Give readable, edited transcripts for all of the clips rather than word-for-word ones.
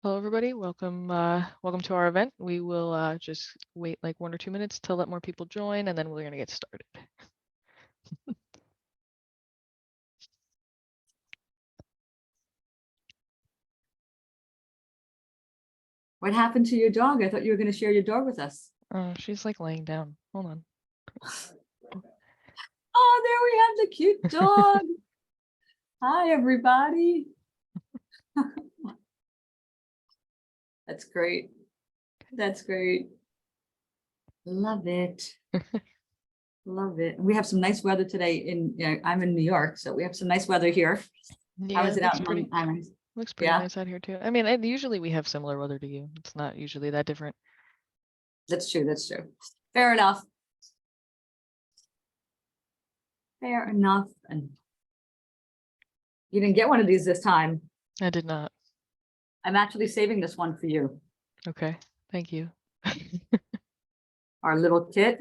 Hello, everybody. Welcome to our event. We will just wait like 1 or 2 minutes to let more people join, and then we're going to get started. What happened to your dog? I thought you were going to share your dog with us. Oh, she's like laying down. Hold on. Oh, there we have the cute dog. Hi, everybody. That's great. That's great. Love it. Love it. We have some nice weather today I'm in New York, so we have some nice weather here. Yeah, How is it out in pretty, Long Island? looks pretty Yeah, nice out here too. I mean, usually we have similar weather to you. It's not usually that different. that's true. That's true. Fair enough. Fair enough. And you didn't get one of these this time. I did not. I'm actually saving this one for you. Okay, thank you. Our little kit.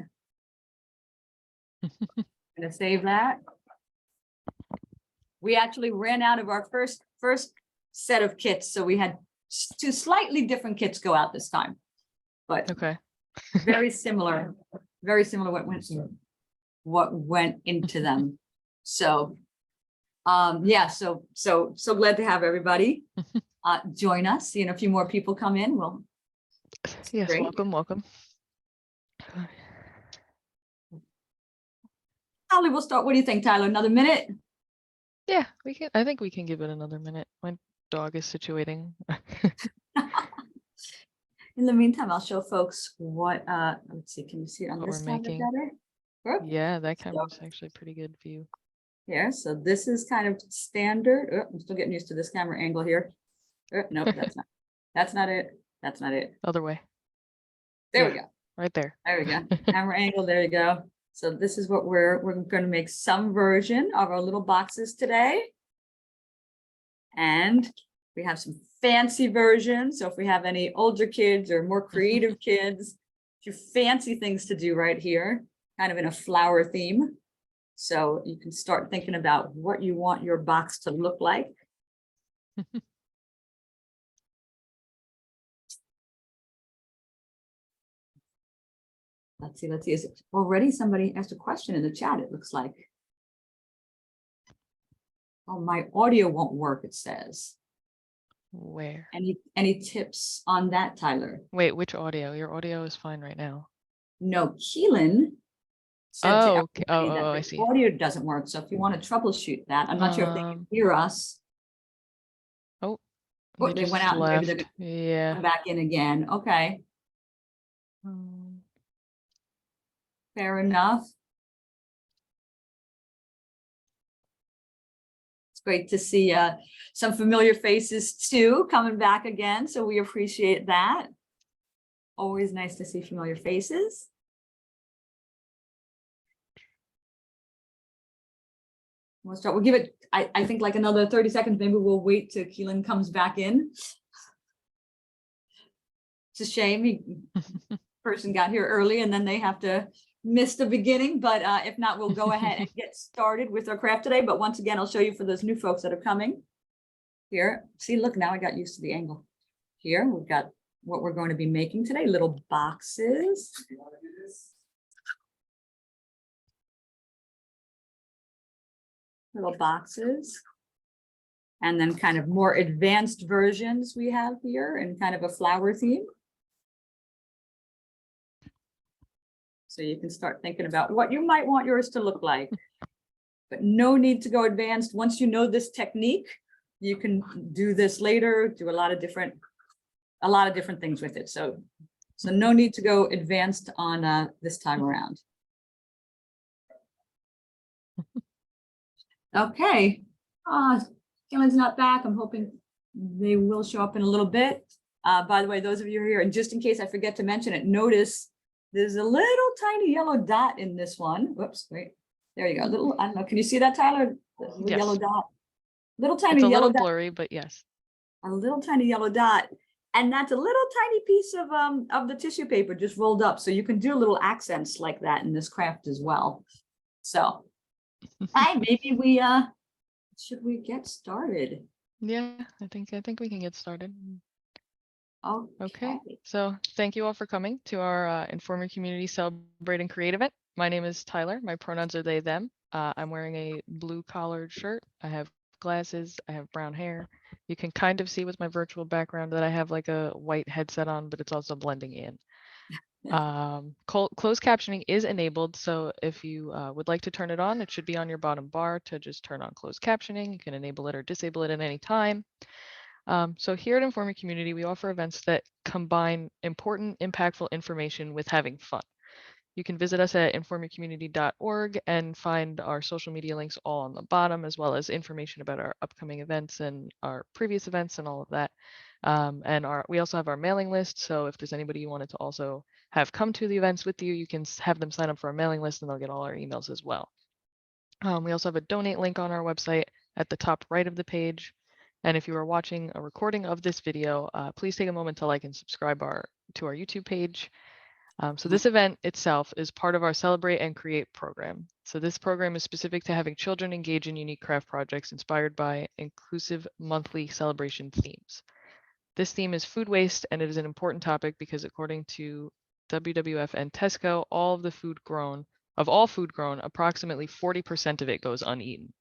Gonna save that. We actually ran out of our first set of kits, so we had two slightly different kits go out this time, but Okay. very similar what went into them. So yeah, so glad to have everybody join us. Seeing a few more people come in. Well, Yes, great. welcome. Probably we'll start. What do you think, Tyler? Another minute? Yeah, we can. I think we can give it another minute. My dog is situating. In the meantime, I'll show folks what let's see, can you see it on What this we're camera making. better? Whoop. Yeah, that camera's actually pretty good view. Here, so this is kind of standard. Oh, I'm still getting used to this camera angle here. Oh, nope, that's not it. That's not it. Other way. There we go. Right there. There we go. Camera angle, there you go. So this is what we're going to make some version of our little boxes today. And we have some fancy versions. So if we have any older kids or more creative kids, a few fancy things to do right here, kind of in a flower theme. So you can start thinking about what you want your box to look like. Let's see. Is it already somebody asked a question in the chat, it looks like. Oh, my audio won't work, it says. Where? Any tips on that, Tyler? Wait, which audio? Your audio is fine right now. No, Keelan said to Oh, okay. everybody that I the see. audio doesn't work. So if you want to troubleshoot that, I'm not sure if they can hear us. Oh, Oh, they went out and maybe they're yeah. come back in again. Okay, fair enough. It's great to see some familiar faces too coming back again. So we appreciate that. Always nice to see familiar faces. We'll start. We'll give it, I think, like another 30 seconds. Maybe we'll wait till Keelan comes back in. It's a shame person got here early and then they have to miss the beginning. But if not, we'll go ahead and get started with our craft today. But once again, I'll show you for those new folks that are coming. Here, see, look, now I got used to the angle. Here, we've got what we're going to be making today, little boxes. Little boxes. And then kind of more advanced versions we have here and kind of a flower theme. So you can start thinking about what you might want yours to look like. But no need to go advanced. Once you know this technique, you can do this later, do a lot of different things with it. So no need to go advanced on this time around. Okay. Keelan's not back. I'm hoping they will show up in a little bit. By the way, those of you who are here, and just in case I forget to mention it, notice there's a little tiny yellow dot in this one. Whoops, wait. There you go. Little, I don't know. Can you see that, Tyler? The Yes. yellow dot. Little tiny it's a yellow little dot. blurry, but yes. A little tiny yellow dot. And that's a little tiny piece of the tissue paper just rolled up. So you can do little accents like that in this craft as well. So maybe we should we get started? Yeah, I think we can get started. Okay. Okay, so thank you all for coming to our Inform Your Community Celebrate and Create event. My name is Tyler. My pronouns are they, them. I'm wearing a blue collared shirt. I have glasses. I have brown hair. You can kind of see with my virtual background that I have like a white headset on, but it's also blending in. Closed captioning is enabled, so if you would like to turn it on, it should be on your bottom bar to just turn on closed captioning. You can enable it or disable it at any time. So here at Inform Your Community, we offer events that combine important, impactful information with having fun. You can visit us at informyourcommunity.org and find our social media links all on the bottom, as well as information about our upcoming events and our previous events and all of that. We also have our mailing list. So if there's anybody you wanted to also have come to the events with you, you can have them sign up for our mailing list and they'll get all our emails as well. We also have a donate link on our website at the top right of the page. And if you are watching a recording of this video, please take a moment to like and subscribe to our YouTube page. So this event itself is part of our Celebrate and Create program. So this program is specific to having children engage in unique craft projects inspired by inclusive monthly celebration themes. This theme is food waste, and it is an important topic because according to WWF and Tesco, of all food grown, approximately 40% of it goes uneaten.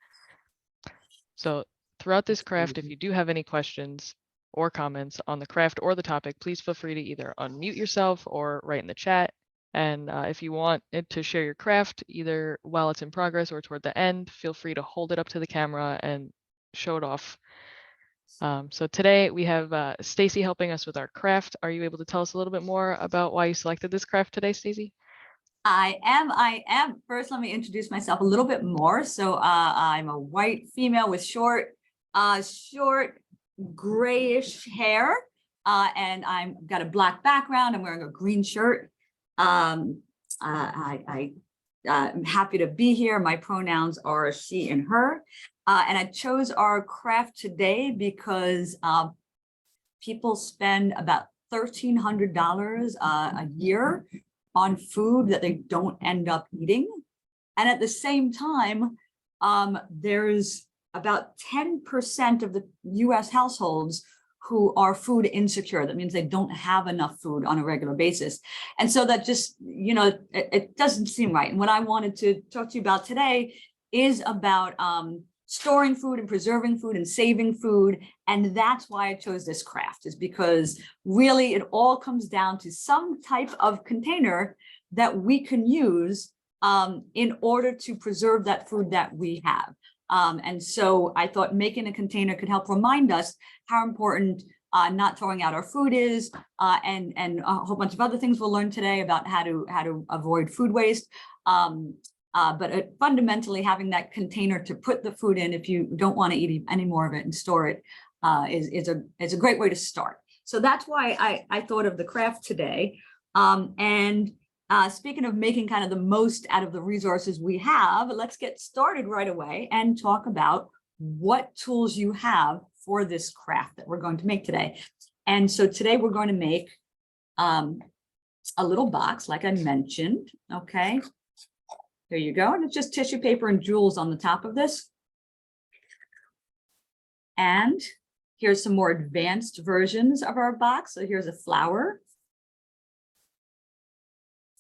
So throughout this craft, if you do have any questions or comments on the craft or the topic, please feel free to either unmute yourself or write in the chat. And if you want it to share your craft, either while it's in progress or toward the end, feel free to hold it up to the camera and show it off. So today we have Stacy helping us with our craft. Are you able to tell us a little bit more about why you selected this craft today, Stacy? I am. First, let me introduce myself a little bit more. So I'm a white female with short grayish hair, and I've got a black background. I'm wearing a green shirt. I'm happy to be here. My pronouns are she and her. And I chose our craft today because people spend about $1,300 a year on food that they don't end up eating. And at the same time, there's about 10% of the US households who are food insecure. That means they don't have enough food on a regular basis. And so that just, it doesn't seem right. And what I wanted to talk to you about today is about storing food and preserving food and saving food. And that's why I chose this craft, is because really it all comes down to some type of container that we can use in order to preserve that food that we have. And so I thought making a container could help remind us how important not throwing out our food is, and a whole bunch of other things we'll learn today about how to avoid food waste. But fundamentally, having that container to put the food in if you don't want to eat any more of it and store it is a great way to start. So that's why I thought of the craft today. Speaking of making kind of the most out of the resources we have, let's get started right away and talk about what tools you have for this craft that we're going to make today. And so today we're going to make a little box, like I mentioned. Okay. There you go. And it's just tissue paper and jewels on the top of this. And here's some more advanced versions of our box. So here's a flower.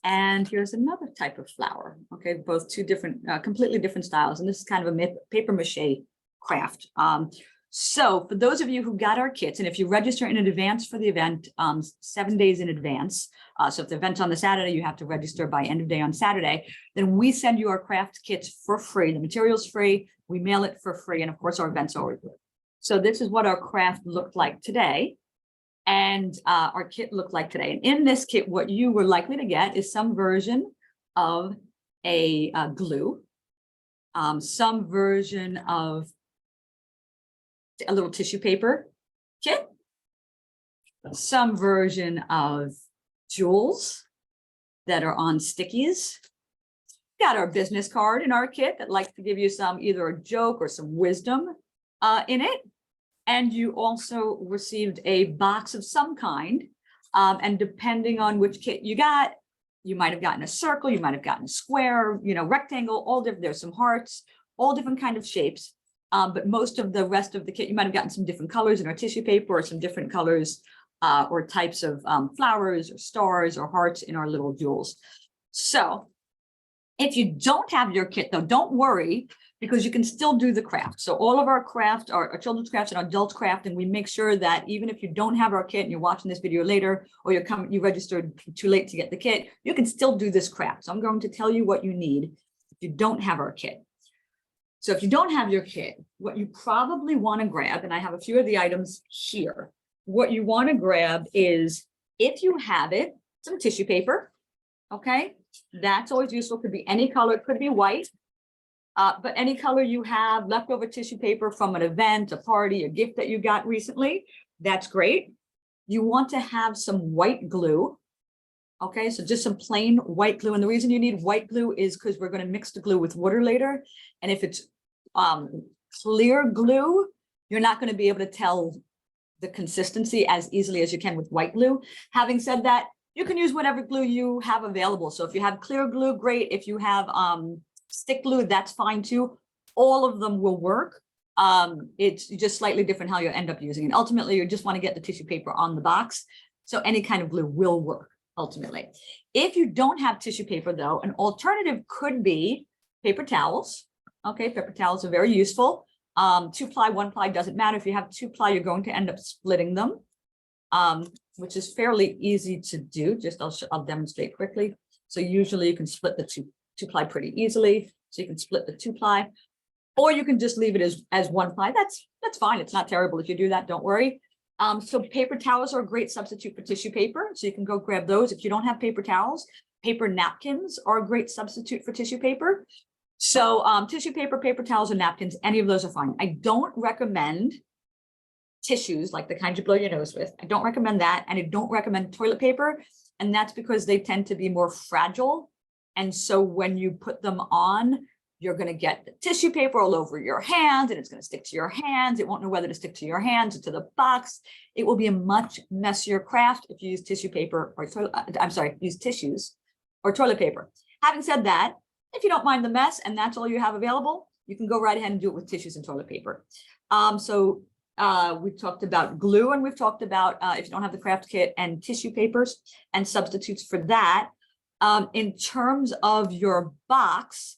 And here's another type of flower. Okay, both two different, completely different styles. And this is kind of a paper mache craft. So for those of you who got our kits, and if you register in advance for the event, 7 days in advance, so if the event's on the Saturday, you have to register by end of day on Saturday, then we send you our craft kits for free. The material's free, we mail it for free, and of course our events are always free. So this is what our craft looked like today, and our kit looked like today. And in this kit, what you were likely to get is some version of a glue, some version of a little tissue paper kit, some version of jewels that are on stickies. Got our business card in our kit that likes to give you some, either a joke or some wisdom in it. And you also received a box of some kind. And depending on which kit you got, you might have gotten a circle, you might have gotten a square, rectangle, all different. There's some hearts, all different kind of shapes. But most of the rest of the kit, you might have gotten some different colors in our tissue paper or some different colors or types of flowers or stars or hearts in our little jewels. So if you don't have your kit though, don't worry, because you can still do the craft. So all of our craft, our children's crafts and adult craft, and we make sure that even if you don't have our kit and you're watching this video later, or you registered too late to get the kit, you can still do this craft. So I'm going to tell you what you need if you don't have our kit. So if you don't have your kit, what you probably want to grab, and I have a few of the items here, what you want to grab is, if you have it, some tissue paper. Okay, that's always useful. Could be any color, it could be white, but any color you have, leftover tissue paper from an event, a party, a gift that you got recently, that's great. You want to have some white glue. Okay, so just some plain white glue. And the reason you need white glue is because we're going to mix the glue with water later. And if it's clear glue, you're not going to be able to tell the consistency as easily as you can with white glue. Having said that, you can use whatever glue you have available. So if you have clear glue, great. If you have stick glue, that's fine too. All of them will work. It's just slightly different how you end up using it. Ultimately, you just want to get the tissue paper on the box. So any kind of glue will work ultimately. If you don't have tissue paper though, an alternative could be paper towels. Okay, paper towels are very useful. 2-ply, 1-ply, doesn't matter. If you have 2-ply, you're going to end up splitting them. Which is fairly easy to do. Just I'll demonstrate quickly. So usually you can split the 2-ply pretty easily. So you can split the 2-ply, or you can just leave it as 1-ply. That's fine. It's not terrible if you do that. Don't worry. So paper towels are a great substitute for tissue paper. So you can go grab those. If you don't have paper towels, paper napkins are a great substitute for tissue paper. So tissue paper, paper towels, or napkins, any of those are fine. I don't recommend tissues like the kind you blow your nose with. I don't recommend that. And I don't recommend toilet paper. And that's because they tend to be more fragile. And so when you put them on, you're going to get the tissue paper all over your hands, and it's going to stick to your hands. It won't know whether to stick to your hands or to the box. It will be a much messier craft if you use tissue paper or use tissues or toilet paper. Having said that, if you don't mind the mess and that's all you have available, you can go right ahead and do it with tissues and toilet paper. We've talked about glue, and we've talked about if you don't have the craft kit, and tissue papers and substitutes for that. In terms of your box,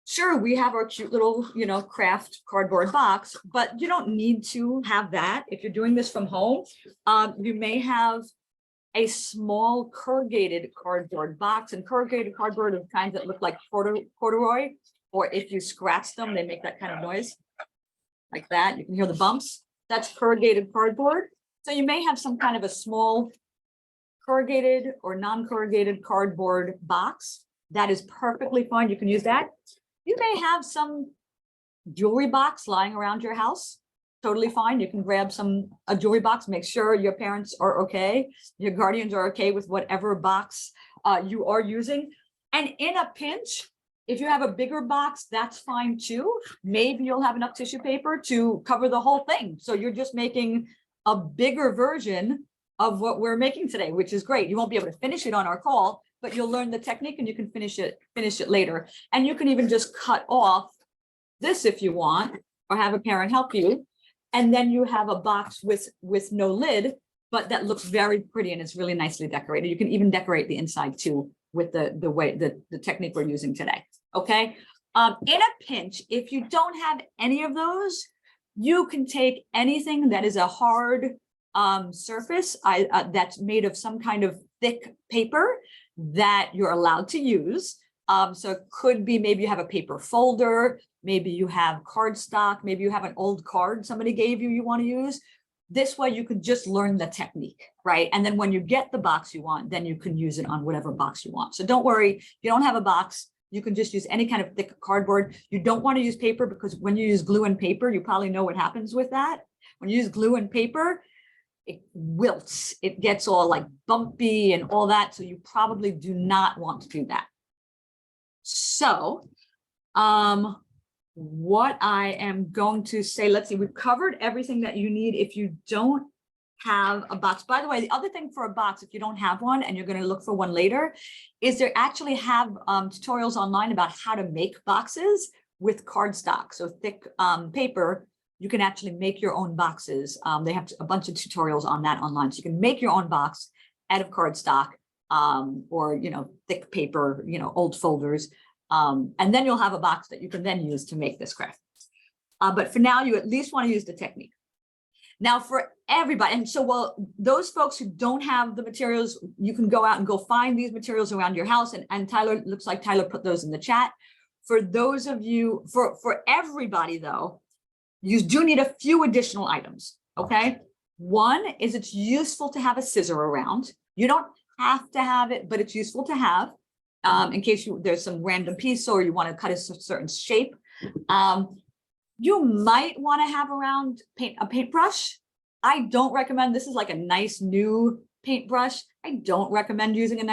sure, we have our cute little, craft cardboard box, but you don't need to have that. If you're doing this from home, you may have a small corrugated cardboard box, and corrugated cardboard are kinds that look like corduroy, or if you scratch them, they make that kind of noise. Like that, you can hear the bumps. That's corrugated cardboard. So you may have some kind of a small corrugated or non-corrugated cardboard box. That is perfectly fine. You can use that. You may have some jewelry box lying around your house. Totally fine. You can grab a jewelry box. Make sure your parents are okay. Your guardians are okay with whatever box you are using. And in a pinch, if you have a bigger box, that's fine too. Maybe you'll have enough tissue paper to cover the whole thing. So you're just making a bigger version of what we're making today, which is great. You won't be able to finish it on our call, but you'll learn the technique and you can finish it later. And you can even just cut off this if you want, or have a parent help you. And then you have a box with no lid, but that looks very pretty and it's really nicely decorated. You can even decorate the inside too with the technique we're using today. Okay. In a pinch, if you don't have any of those, you can take anything that is a hard surface that's made of some kind of thick paper that you're allowed to use. So it could be, maybe you have a paper folder, maybe you have cardstock, maybe you have an old card somebody gave you want to use. This way you could just learn the technique, right? And then when you get the box you want, then you can use it on whatever box you want. So don't worry, if you don't have a box, you can just use any kind of thick cardboard. You don't want to use paper, because when you use glue and paper, you probably know what happens with that. When you use glue and paper, it wilts, it gets all like bumpy and all that. So you probably do not want to do that. So what I am going to say, let's see, we've covered everything that you need if you don't have a box. By the way, the other thing for a box, if you don't have one and you're going to look for one later, is they actually have tutorials online about how to make boxes with cardstock. So thick paper you can actually make your own boxes. They have a bunch of tutorials on that online. So you can make your own box out of cardstock, or, you know, thick paper, you know, old folders. And then you'll have a box that you can then use to make this craft. But for now, you at least want to use the technique. Now for everybody, and so well, those folks who don't have the materials, you can go out and go find these materials around your house. And Tyler, looks like Tyler put those in the chat. For those of you, for everybody though, you do need a few additional items, okay? One is it's useful to have a scissor around. You don't have to have it, but it's useful to have in case there's some random piece or you want to cut a certain shape. You might want to have around a paintbrush. I don't recommend, this is like a nice new paintbrush. I don't recommend using a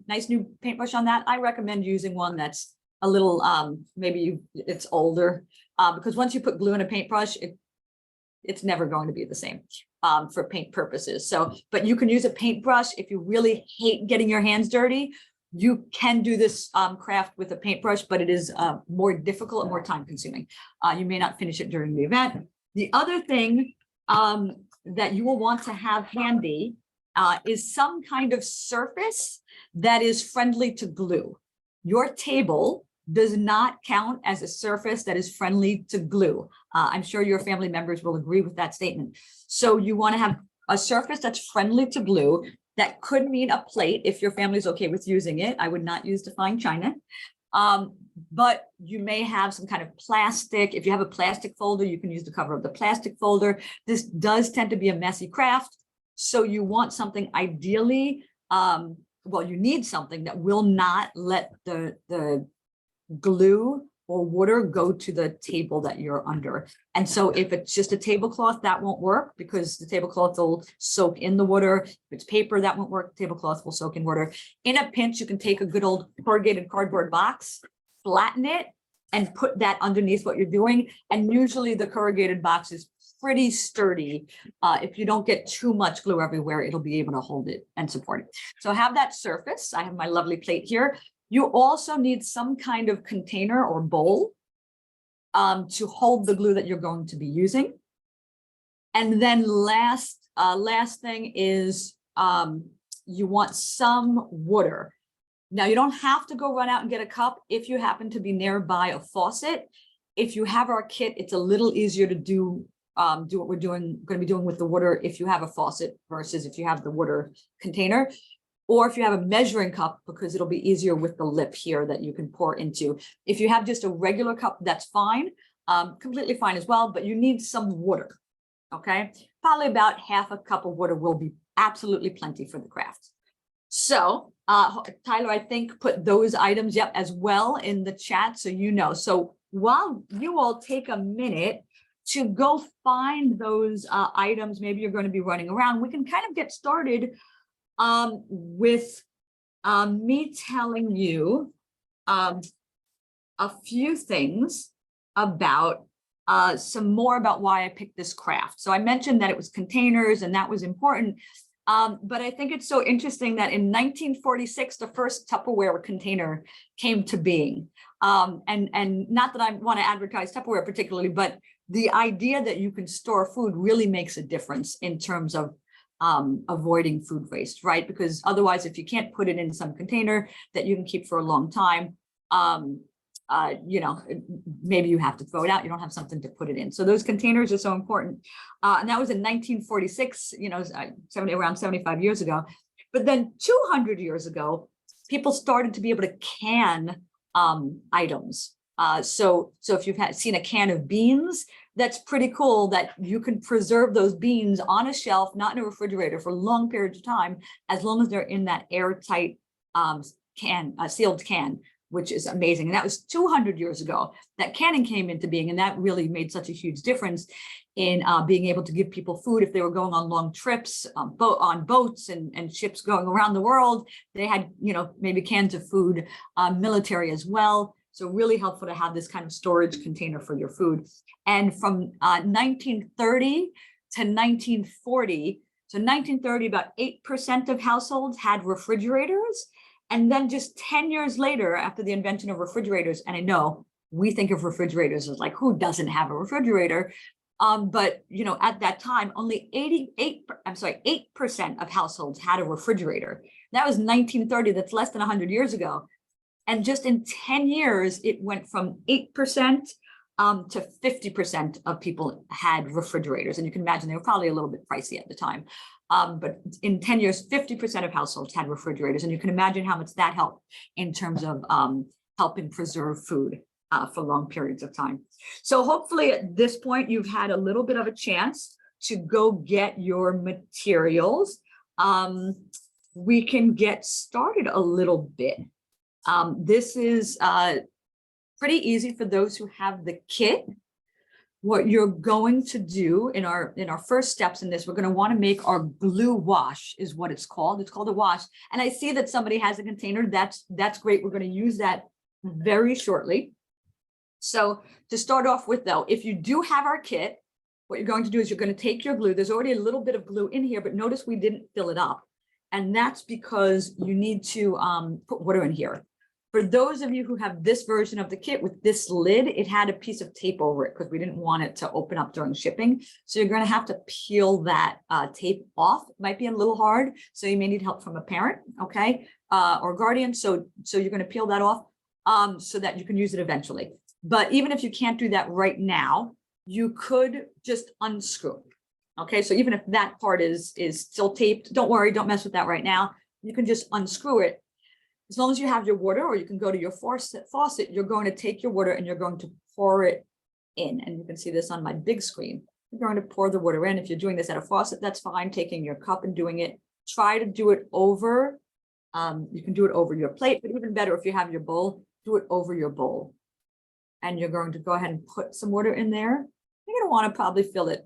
nice new paintbrush on that. I recommend using one that's a little, it's older, because once you put glue in a paintbrush, it's never going to be the same for paint purposes. So, but you can use a paintbrush if you really hate getting your hands dirty. You can do this craft with a paintbrush, but it is more difficult and more time consuming. You may not finish it during the event. The other thing that you will want to have handy is some kind of surface that is friendly to glue. Your table does not count as a surface that is friendly to glue. I'm sure your family members will agree with that statement. So you want to have a surface that's friendly to glue. That could mean a plate if your family's okay with using it. I would not use defined china. But you may have some kind of plastic. If you have a plastic folder, you can use the cover of the plastic folder. This does tend to be a messy craft. So you want something ideally, well, you need something that will not let the glue or water go to the table that you're under. And so if it's just a tablecloth, that won't work because the tablecloth will soak in the water. If it's paper, that won't work. The tablecloth will soak in water. In a pinch, you can take a good old corrugated cardboard box, flatten it, and put that underneath what you're doing. And usually the corrugated box is pretty sturdy. If you don't get too much glue everywhere, it'll be able to hold it and support it. So have that surface. I have my lovely plate here. You also need some kind of container or bowl to hold the glue that you're going to be using. And then last thing is you want some water. Now you don't have to go run out and get a cup if you happen to be nearby a faucet. If you have our kit, it's a little easier to do what we're going to be doing with the water if you have a faucet versus if you have the water container. Or if you have a measuring cup, because it'll be easier with the lip here that you can pour into. If you have just a regular cup, that's fine, completely fine as well, but you need some water, okay? Probably about half a cup of water will be absolutely plenty for the craft. So Tyler, I think, put those items, yep, as well in the chat, so you know. So while you all take a minute to go find those items, maybe you're going to be running around, we can kind of get started with me telling you a few things about some more about why I picked this craft. So I mentioned that it was containers and that was important, but I think it's so interesting that in 1946 the first Tupperware container came to being, and not that I want to advertise Tupperware particularly, but the idea that you can store food really makes a difference in terms of avoiding food waste, right? Because otherwise, if you can't put it in some container that you can keep for a long time, you know, maybe you have to throw it out. You don't have something to put it in. So those containers are so important. And that was in 1946, you know, around 75 years ago. But then 200 years ago, people started to be able to can items. So if you've seen a can of beans, that's pretty cool that you can preserve those beans on a shelf, not in a refrigerator for long periods of time, as long as they're in that airtight sealed can, which is amazing. And that was 200 years ago that canning came into being. And that really made such a huge difference in being able to give people food if they were going on long trips on boats and ships going around the world. They had, you know, maybe cans of food, military as well. So really helpful to have this kind of storage container for your food. And from 1930 to 1940, so 1930, about 8% of households had refrigerators. And then just 10 years later, after the invention of refrigerators, and I know we think of refrigerators as like, who doesn't have a refrigerator? But you know, at that time, only 8% of households had a refrigerator. That was 1930. That's less than 100 years ago. And just in 10 years, it went from 8% to 50% of people had refrigerators. And you can imagine they were probably a little bit pricey at the time. But in 10 years, 50% of households had refrigerators. And you can imagine how much that helped in terms of helping preserve food for long periods of time. So hopefully at this point, you've had a little bit of a chance to go get your materials. We can get started a little bit. This is pretty easy for those who have the kit. What you're going to do in our first steps in this, we're going to want to make our glue wash is what it's called. It's called a wash. And I see that somebody has a container. That's great. We're going to use that very shortly. So to start off with though, if you do have our kit, what you're going to do is you're going to take your glue. There's already a little bit of glue in here, but notice we didn't fill it up. And that's because you need to put water in here. For those of you who have this version of the kit with this lid, it had a piece of tape over it because we didn't want it to open up during shipping. So you're going to have to peel that tape off. It might be a little hard, so you may need help from a parent, okay, or guardian. So you're going to peel that off so that you can use it eventually. But even if you can't do that right now, you could just unscrew it. Okay, so even if that part is still taped, don't worry, don't mess with that right now. You can just unscrew it. As long as you have your water, or you can go to your faucet, you're going to take your water and you're going to pour it in. And you can see this on my big screen. You're going to pour the water in. If you're doing this at a faucet, that's fine. Taking your cup and doing it. Try to do it over. You can do it over your plate, but even better if you have your bowl, do it over your bowl. And you're going to go ahead and put some water in there. You're going to want to probably fill it.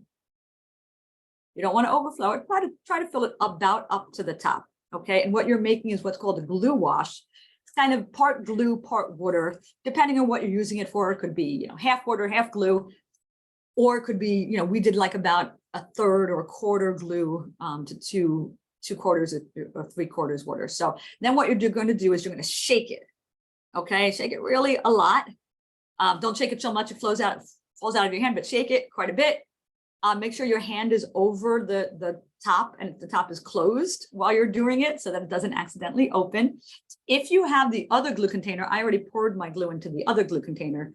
You don't want to overflow it. Try to fill it about up to the top. Okay, and what you're making is what's called a glue wash. It's kind of part glue, part water, depending on what you're using it for. It could be, you know, half water, half glue, or it could be, you know, we did like about a third or a quarter glue to two quarters or 3/4 water. So then what you're going to do is you're going to shake it. Okay, shake it really a lot. Don't shake it so much it falls out of your hand, but shake it quite a bit. Make sure your hand is over the top and the top is closed while you're doing it so that it doesn't accidentally open. If you have the other glue container, I already poured my glue into the other glue container.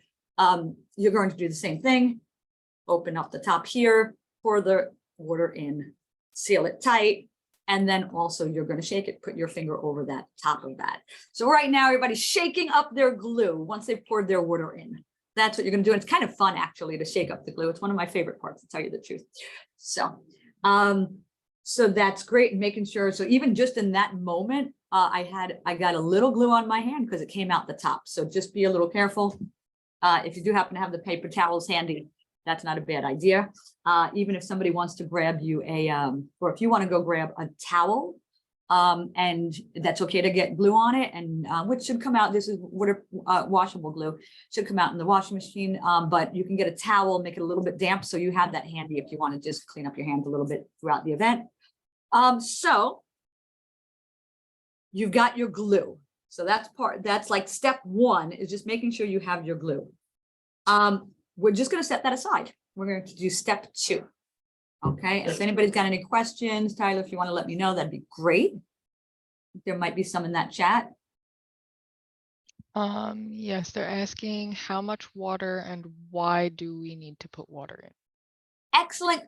You're going to do the same thing. Open up the top here, pour the water in, seal it tight, and then also you're going to shake it, put your finger over that top of that. So right now everybody's shaking up their glue once they've poured their water in. That's what you're going to do. And it's kind of fun, actually, to shake up the glue. It's one of my favorite parts, to tell you the truth. So, so that's great. Making sure. So even just in that moment, I got a little glue on my hand because it came out the top. So just be a little careful. If you do happen to have the paper towels handy, that's not a bad idea. Even if somebody wants to grab you or if you want to go grab a towel, and that's okay to get glue on it, and which should come out. This is water washable glue, should come out in the washing machine. But you can get a towel, make it a little bit damp, so you have that handy if you want to just clean up your hands a little bit throughout the event. So you've got your glue. So that's like step one, is just making sure you have your glue. We're just going to set that aside. We're going to do step two. Okay, if anybody's got any questions, Tyler, if you want to let me know, that'd be great. There might be some in that chat. Yes, they're asking how much water and why do we need to put water in? Excellent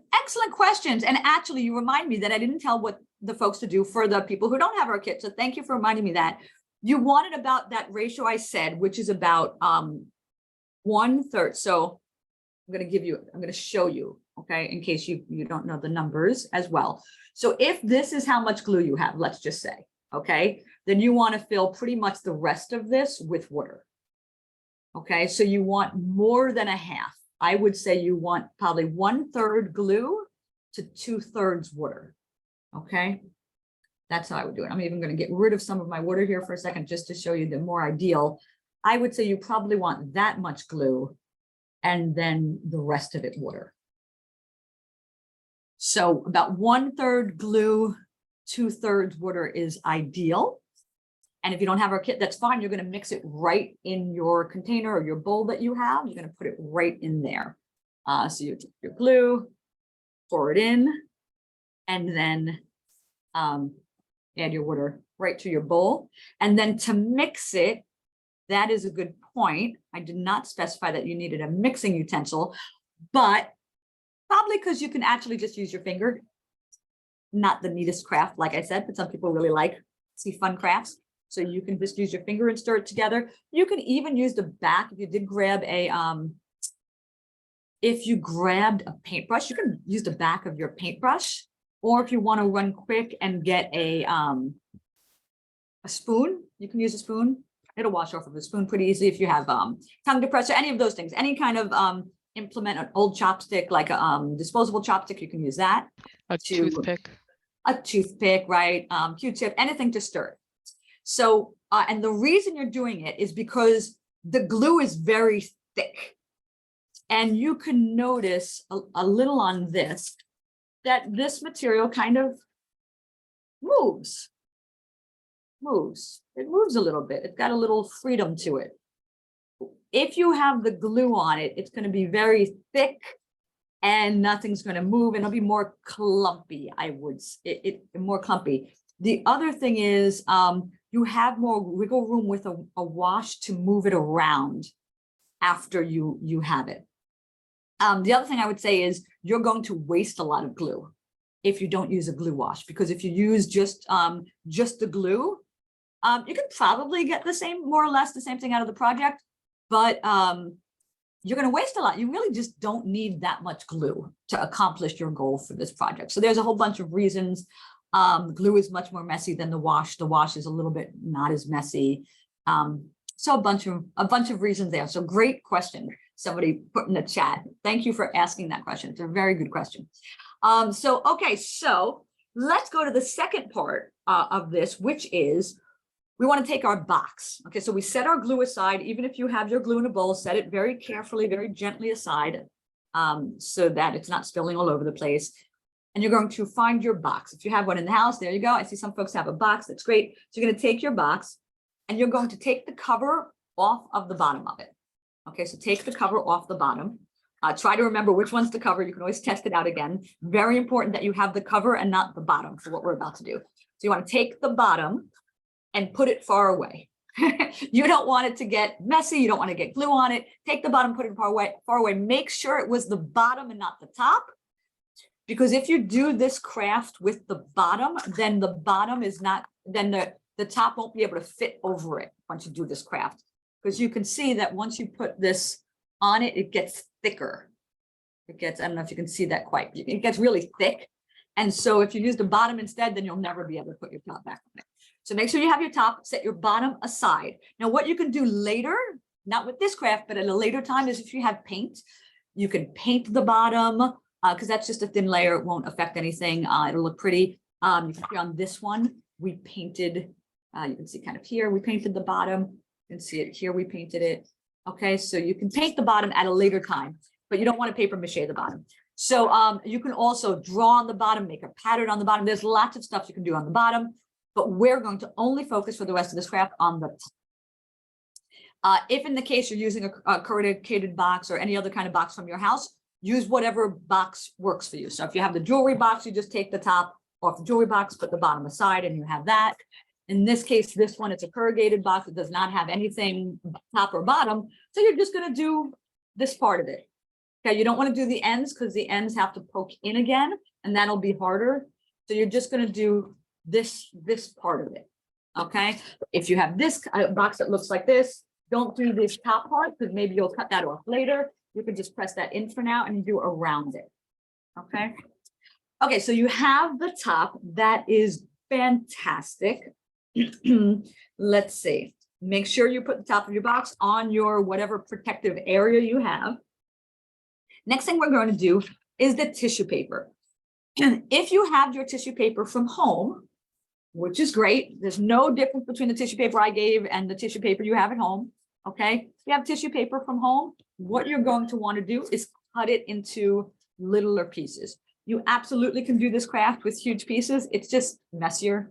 questions. And actually, you remind me that I didn't tell what the folks to do for the people who don't have our kit. So thank you for reminding me that. You wanted about that ratio I said, which is about 1/3. So I'm going to show you, okay, in case you don't know the numbers as well. So if this is how much glue you have, let's just say, okay, then you want to fill pretty much the rest of this with water. Okay, so you want more than a half. I would say you want probably 1/3 glue to 2/3 water. Okay, that's how I would do it. I'm even going to get rid of some of my water here for a second, just to show you the more ideal. I would say you probably want that much glue and then the rest of it water. So about 1/3 glue, 2/3 water is ideal. And if you don't have our kit, that's fine. You're going to mix it right in your container or your bowl that you have. You're going to put it right in there. So you take your glue, pour it in, and then add your water right to your bowl. And then to mix it, that is a good point. I did not specify that you needed a mixing utensil, but probably because you can actually just use your finger. Not the neatest craft, like I said, but some people really like see fun crafts. So you can just use your finger and stir it together. You can even use the back. If you did grab a, if you grabbed a paintbrush, you can use the back of your paintbrush. Or if you want to run quick and get a spoon, you can use a spoon. It'll wash off of a spoon pretty easily if you have tongue depressor, any of those things, any kind of implement, an old chopstick, like a disposable chopstick, you can use that. A toothpick. A toothpick, right? Q-tip, anything to stir. So, and the reason you're doing it is because the glue is very thick. And you can notice a little on this, that this material kind of moves. It moves a little bit. It's got a little freedom to it. If you have the glue on it, it's going to be very thick and nothing's going to move, and it'll be more clumpy. More clumpy. The other thing is you have more wiggle room with a wash to move it around after you have it. The other thing I would say is you're going to waste a lot of glue if you don't use a glue wash, because if you use just the glue, you can probably get the same, more or less the same thing out of the project, but you're going to waste a lot. You really just don't need that much glue to accomplish your goal for this project. So there's a whole bunch of reasons. Glue is much more messy than the wash. The wash is a little bit not as messy. So a bunch of reasons there. So great question. Somebody put in the chat. Thank you for asking that question. It's a very good question. Okay, so let's go to the second part of this, which is we want to take our box. Okay, so we set our glue aside. Even if you have your glue in a bowl, set it very carefully, very gently aside so that it's not spilling all over the place. And you're going to find your box. If you have one in the house, there you go. I see some folks have a box. That's great. So you're going to take your box and you're going to take the cover off of the bottom of it. Okay, so take the cover off the bottom. Try to remember which one's the cover. You can always test it out again. Very important that you have the cover and not the bottom for what we're about to do. So you want to take the bottom and put it far away. You don't want it to get messy. You don't want to get glue on it. Take the bottom, put it far away. Make sure it was the bottom and not the top. Because if you do this craft with the bottom, then the bottom is not, then the top won't be able to fit over it once you do this craft. Because you can see that once you put this on it, it gets thicker. It gets, I don't know if you can see that quite, it gets really thick. And so if you use the bottom instead, then you'll never be able to put your top back on it. So make sure you have your top, set your bottom aside. Now, what you can do later, not with this craft, but at a later time, is if you have paint, you can paint the bottom because that's just a thin layer. It won't affect anything. It'll look pretty. You can see on this one, we painted, you can see kind of here, we painted the bottom. You can see it here, we painted it. Okay, so you can paint the bottom at a later time, but you don't want to paper mache the bottom. So you can also draw on the bottom, make a pattern on the bottom. There's lots of stuff you can do on the bottom, but we're going to only focus for the rest of this craft on the top. If in the case you're using a corrugated box or any other kind of box from your house, use whatever box works for you. So if you have the jewelry box, you just take the top off the jewelry box, put the bottom aside, and you have that. In this case, this one, it's a corrugated box. It does not have anything top or bottom. So you're just going to do this part of it. Okay, you don't want to do the ends because the ends have to poke in again, and that'll be harder. So you're just going to do this part of it. Okay, if you have this box that looks like this, don't do this top part because maybe you'll cut that off later. You can just press that in for now and do around it. Okay. Okay, so you have the top. That is fantastic. Let's see. Make sure you put the top of your box on your whatever protective area you have. Next thing we're going to do is the tissue paper. And if you have your tissue paper from home, which is great, there's no difference between the tissue paper I gave and the tissue paper you have at home. Okay, if you have tissue paper from home, what you're going to want to do is cut it into littler pieces. You absolutely can do this craft with huge pieces. It's just messier.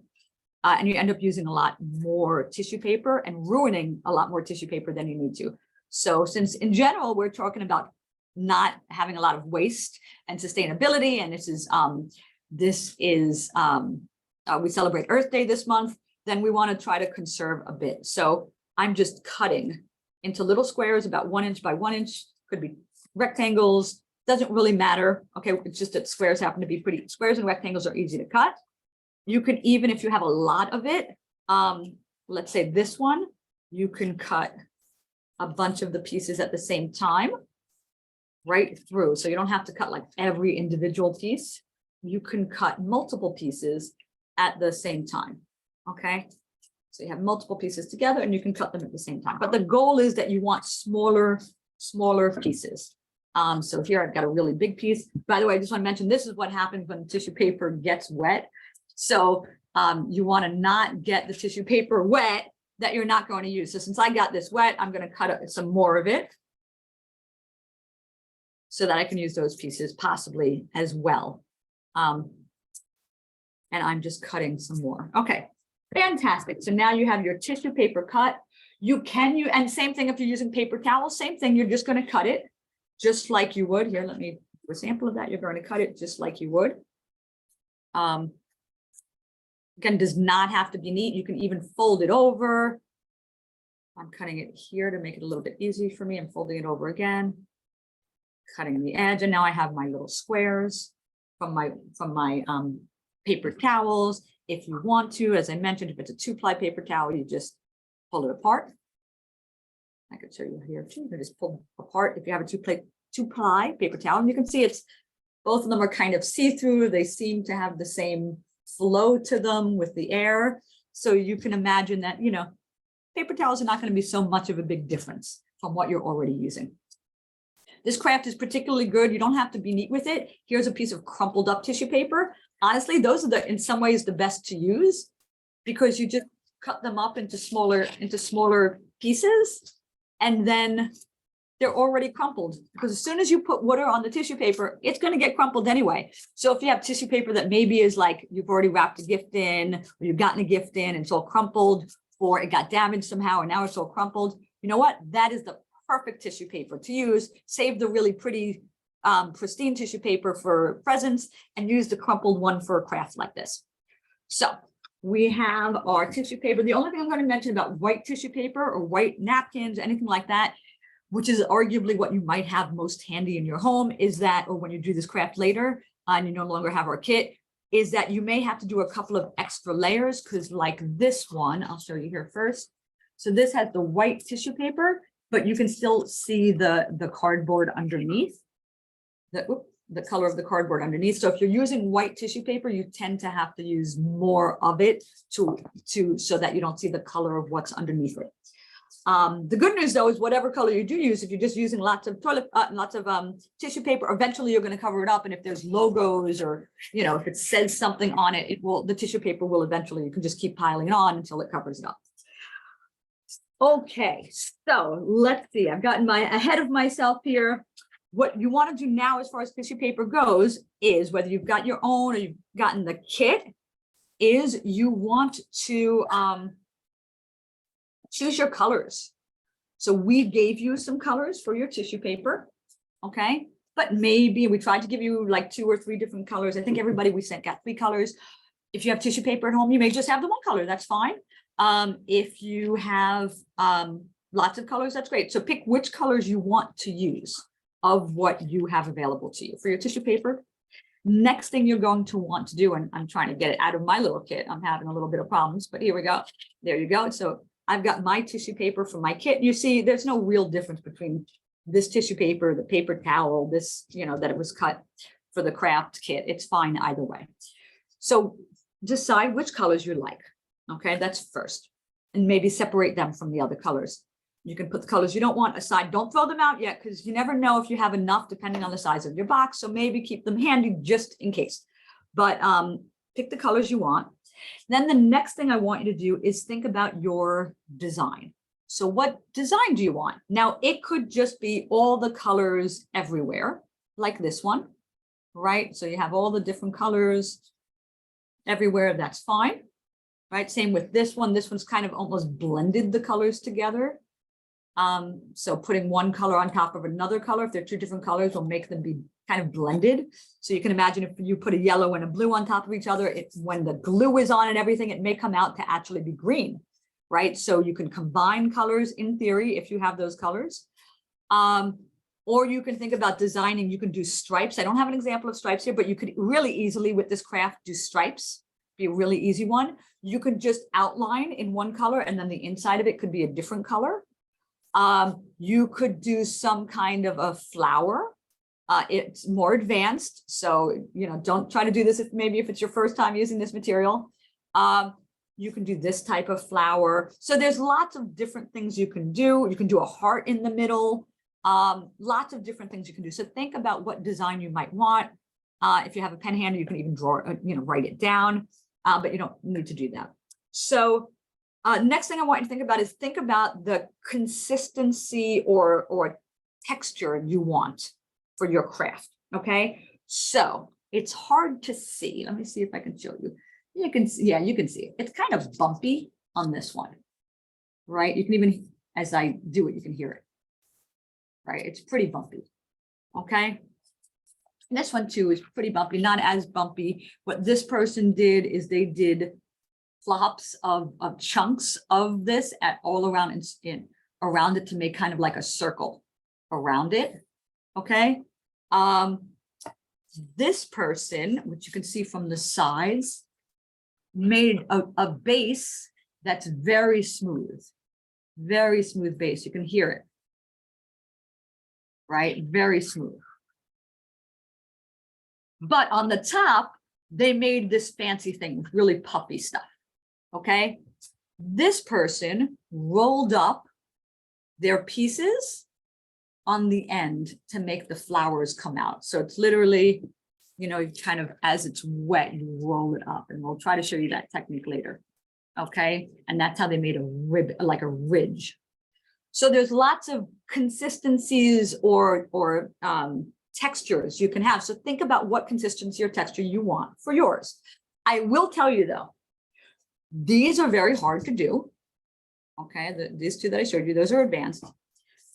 And you end up using a lot more tissue paper and ruining a lot more tissue paper than you need to. So since in general, we're talking about not having a lot of waste and sustainability. And we celebrate Earth Day this month, then we want to try to conserve a bit. So I'm just cutting into little squares about 1 inch by 1 inch, could be rectangles, doesn't really matter. Okay, it's just that squares happen to be pretty, squares and rectangles are easy to cut. You can, even if you have a lot of it, let's say this one, you can cut a bunch of the pieces at the same time, right through. So you don't have to cut like every individual piece. You can cut multiple pieces at the same time. Okay, so you have multiple pieces together and you can cut them at the same time. But the goal is that you want smaller pieces. So here I've got a really big piece. By the way, I just want to mention, this is what happens when tissue paper gets wet. So you want to not get the tissue paper wet that you're not going to use. So since I got this wet, I'm going to cut some more of it so that I can use those pieces possibly as well. And I'm just cutting some more. Okay, fantastic. So now you have your tissue paper cut. And same thing if you're using paper towels, same thing, you're just going to cut it just like you would. Here, let me do a sample of that. You're going to cut it just like you would. Again, does not have to be neat. You can even fold it over. I'm cutting it here to make it a little bit easy for me. I'm folding it over again, cutting the edge. And now I have my little squares from my paper towels. If you want to, as I mentioned, if it's a 2-ply paper towel, you just pull it apart. I could show you here too. You can just pull apart if you have a 2-ply paper towel. And you can see both of them are kind of see-through. They seem to have the same flow to them with the air. So you can imagine that, paper towels are not going to be so much of a big difference from what you're already using. This craft is particularly good. You don't have to be neat with it. Here's a piece of crumpled up tissue paper. Honestly, those are in some ways the best to use, because you just cut them up into smaller pieces, and then they're already crumpled, because as soon as you put water on the tissue paper, it's going to get crumpled anyway. So if you have tissue paper that maybe is like you've already wrapped a gift in, or you've gotten a gift in and it's all crumpled, or it got damaged somehow and now it's all crumpled, you know what? That is the perfect tissue paper to use. Save the really pretty pristine tissue paper for presents and use the crumpled one for a craft like this. So we have our tissue paper. The only thing I'm going to mention about white tissue paper or white napkins, anything like that, which is arguably what you might have most handy in your home, is that, or when you do this craft later and you no longer have our kit, is that you may have to do a couple of extra layers, because like this one, I'll show you here first. So this has the white tissue paper, but you can still see the cardboard underneath, the color of the cardboard underneath. So if you're using white tissue paper, you tend to have to use more of it so that you don't see the color of what's underneath it. The good news though is whatever color you do use, if you're just using lots of tissue paper, eventually you're going to cover it up. And if there's logos or, if it says something on it, the tissue paper will eventually, you can just keep piling it on until it covers it up. Okay, so let's see, I've gotten ahead of myself here. What you want to do now as far as tissue paper goes is, whether you've got your own or you've gotten the kit, is you want to choose your colors. So we gave you some colors for your tissue paper, okay? But maybe we tried to give you like 2 or 3 different colors. I think everybody we sent got 3 colors. If you have tissue paper at home, you may just have the 1 color, that's fine. If you have lots of colors, that's great. So pick which colors you want to use of what you have available to you for your tissue paper. Next thing you're going to want to do, and I'm trying to get it out of my little kit, I'm having a little bit of problems, but here we go. There you go. So I've got my tissue paper from my kit. You see, there's no real difference between this tissue paper, the paper towel, this, that it was cut for the craft kit. It's fine either way. So decide which colors you like. Okay, that's first. And maybe separate them from the other colors. You can put the colors you don't want aside. Don't throw them out yet, because you never know if you have enough depending on the size of your box. So maybe keep them handy just in case. But pick the colors you want. Then the next thing I want you to do is think about your design. So what design do you want? Now, it could just be all the colors everywhere, like this one, right? So you have all the different colors everywhere. That's fine, right? Same with this one. This one's kind of almost blended the colors together. So putting one color on top of another color, if they're two different colors, will make them be kind of blended. So you can imagine if you put a yellow and a blue on top of each other, it's when the glue is on and everything, it may come out to actually be green, right? So you can combine colors in theory if you have those colors. Or you can think about designing, you can do stripes. I don't have an example of stripes here, but you could really easily with this craft do stripes, be a really easy one. You could just outline in one color and then the inside of it could be a different color. You could do some kind of a flower. It's more advanced. So, don't try to do this if it's your first time using this material. You can do this type of flower. So there's lots of different things you can do. You can do a heart in the middle. Lots of different things you can do. So think about what design you might want. If you have a pen handy, you can even draw, write it down, but you don't need to do that. So next thing I want you to think about is think about the consistency or texture you want for your craft. Okay, so it's hard to see. Let me see if I can show you. You can see, you can see it. It's kind of bumpy on this one, right? You can even, as I do it, you can hear it, right? It's pretty bumpy. Okay. And this one too is pretty bumpy, not as bumpy. What this person did is they did flops of chunks of this all around around it to make kind of like a circle around it. Okay. This person, which you can see from the sides, made a base that's very smooth base. You can hear it, right? Very smooth. But on the top, they made this fancy thing with really puffy stuff. Okay. This person rolled up their pieces on the end to make the flowers come out. So it's literally, kind of as it's wet, you roll it up, and we'll try to show you that technique later. Okay. And that's how they made a rib, like a ridge. So there's lots of consistencies or textures you can have. So think about what consistency or texture you want for yours. I will tell you though, these are very hard to do. Okay, these two that I showed you, those are advanced.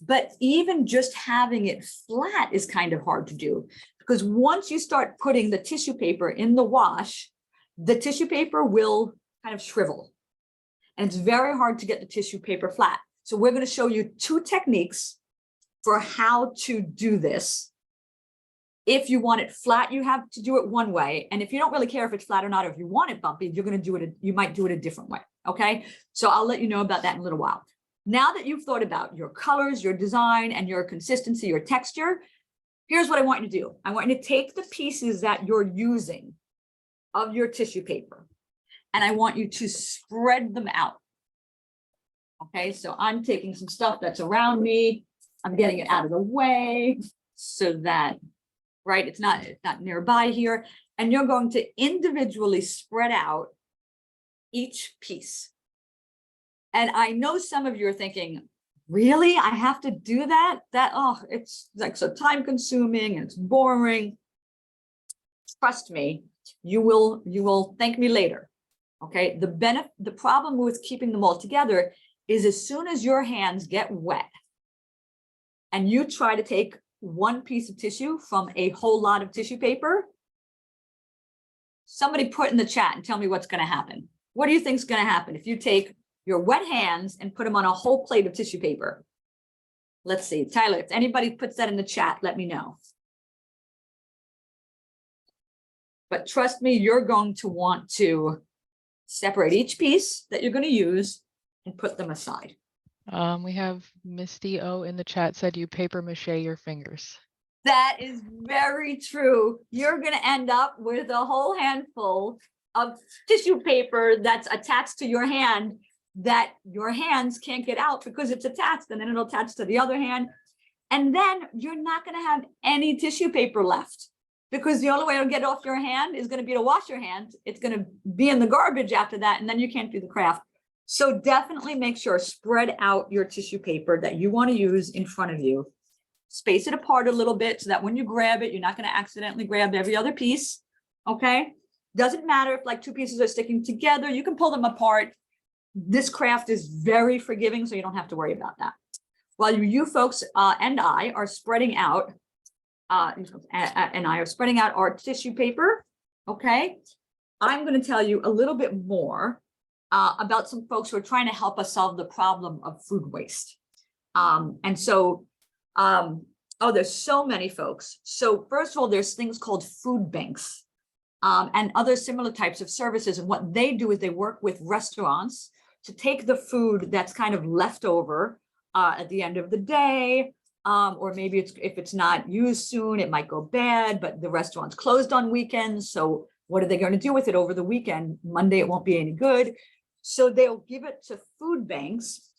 But even just having it flat is kind of hard to do, because once you start putting the tissue paper in the wash, the tissue paper will kind of shrivel. And it's very hard to get the tissue paper flat. So we're going to show you two techniques for how to do this. If you want it flat, you have to do it one way. And if you don't really care if it's flat or not, or if you want it bumpy, you're going to do it, you might do it a different way. Okay. So I'll let you know about that in a little while. Now that you've thought about your colors, your design, and your consistency, your texture, here's what I want you to do. I want you to take the pieces that you're using of your tissue paper, and I want you to spread them out. Okay. So I'm taking some stuff that's around me. I'm getting it out of the way so that, right, it's not nearby here. And you're going to individually spread out each piece. And I know some of you are thinking, really, I have to do that? It's like so time consuming and it's boring. Trust me, you will thank me later. Okay. The problem with keeping them all together is as soon as your hands get wet and you try to take one piece of tissue from a whole lot of tissue paper, somebody put in the chat and tell me what's going to happen. What do you think is going to happen if you take your wet hands and put them on a whole plate of tissue paper? Let's see. Tyler, if anybody puts that in the chat, let me know. But trust me, you're going to want to separate each piece that you're going to use and put them aside. We have Misty O in the chat said you paper mache your fingers. That is very true. You're going to end up with a whole handful of tissue paper that's attached to your hand that your hands can't get out because it's attached, and then it'll attach to the other hand. And then you're not going to have any tissue paper left, because the only way it'll get off your hand is going to be to wash your hands. It's going to be in the garbage after that, and then you can't do the craft. So definitely make sure, spread out your tissue paper that you want to use in front of you. Space it apart a little bit so that when you grab it, you're not going to accidentally grab every other piece. Okay. Doesn't matter if like two pieces are sticking together, you can pull them apart. This craft is very forgiving, so you don't have to worry about that. while you folks and I are spreading out, and I are spreading out our tissue paper, okay, I'm going to tell you a little bit more about some folks who are trying to help us solve the problem of food waste. And so, oh, there's so many folks. So first of all, there's things called food banks and other similar types of services. And what they do is they work with restaurants to take the food that's kind of left over at the end of the day, or maybe if it's not used soon, it might go bad, but the restaurant's closed on weekends. So what are they going to do with it over the weekend? Monday, it won't be any good. So they'll give it to food banks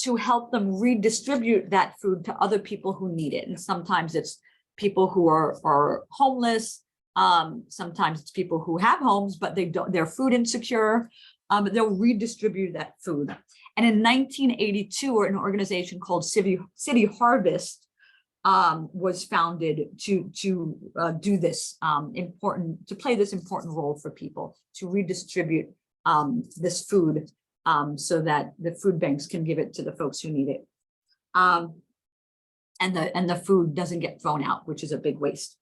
to help them redistribute that food to other people who need it. And sometimes it's people who are homeless. Sometimes it's people who have homes, but they're food insecure. But they'll redistribute that food. And in 1982, an organization called City Harvest was founded to do this to play this important role for people, to redistribute this food so that the food banks can give it to the folks who need it. And the food doesn't get thrown out, which is a big waste.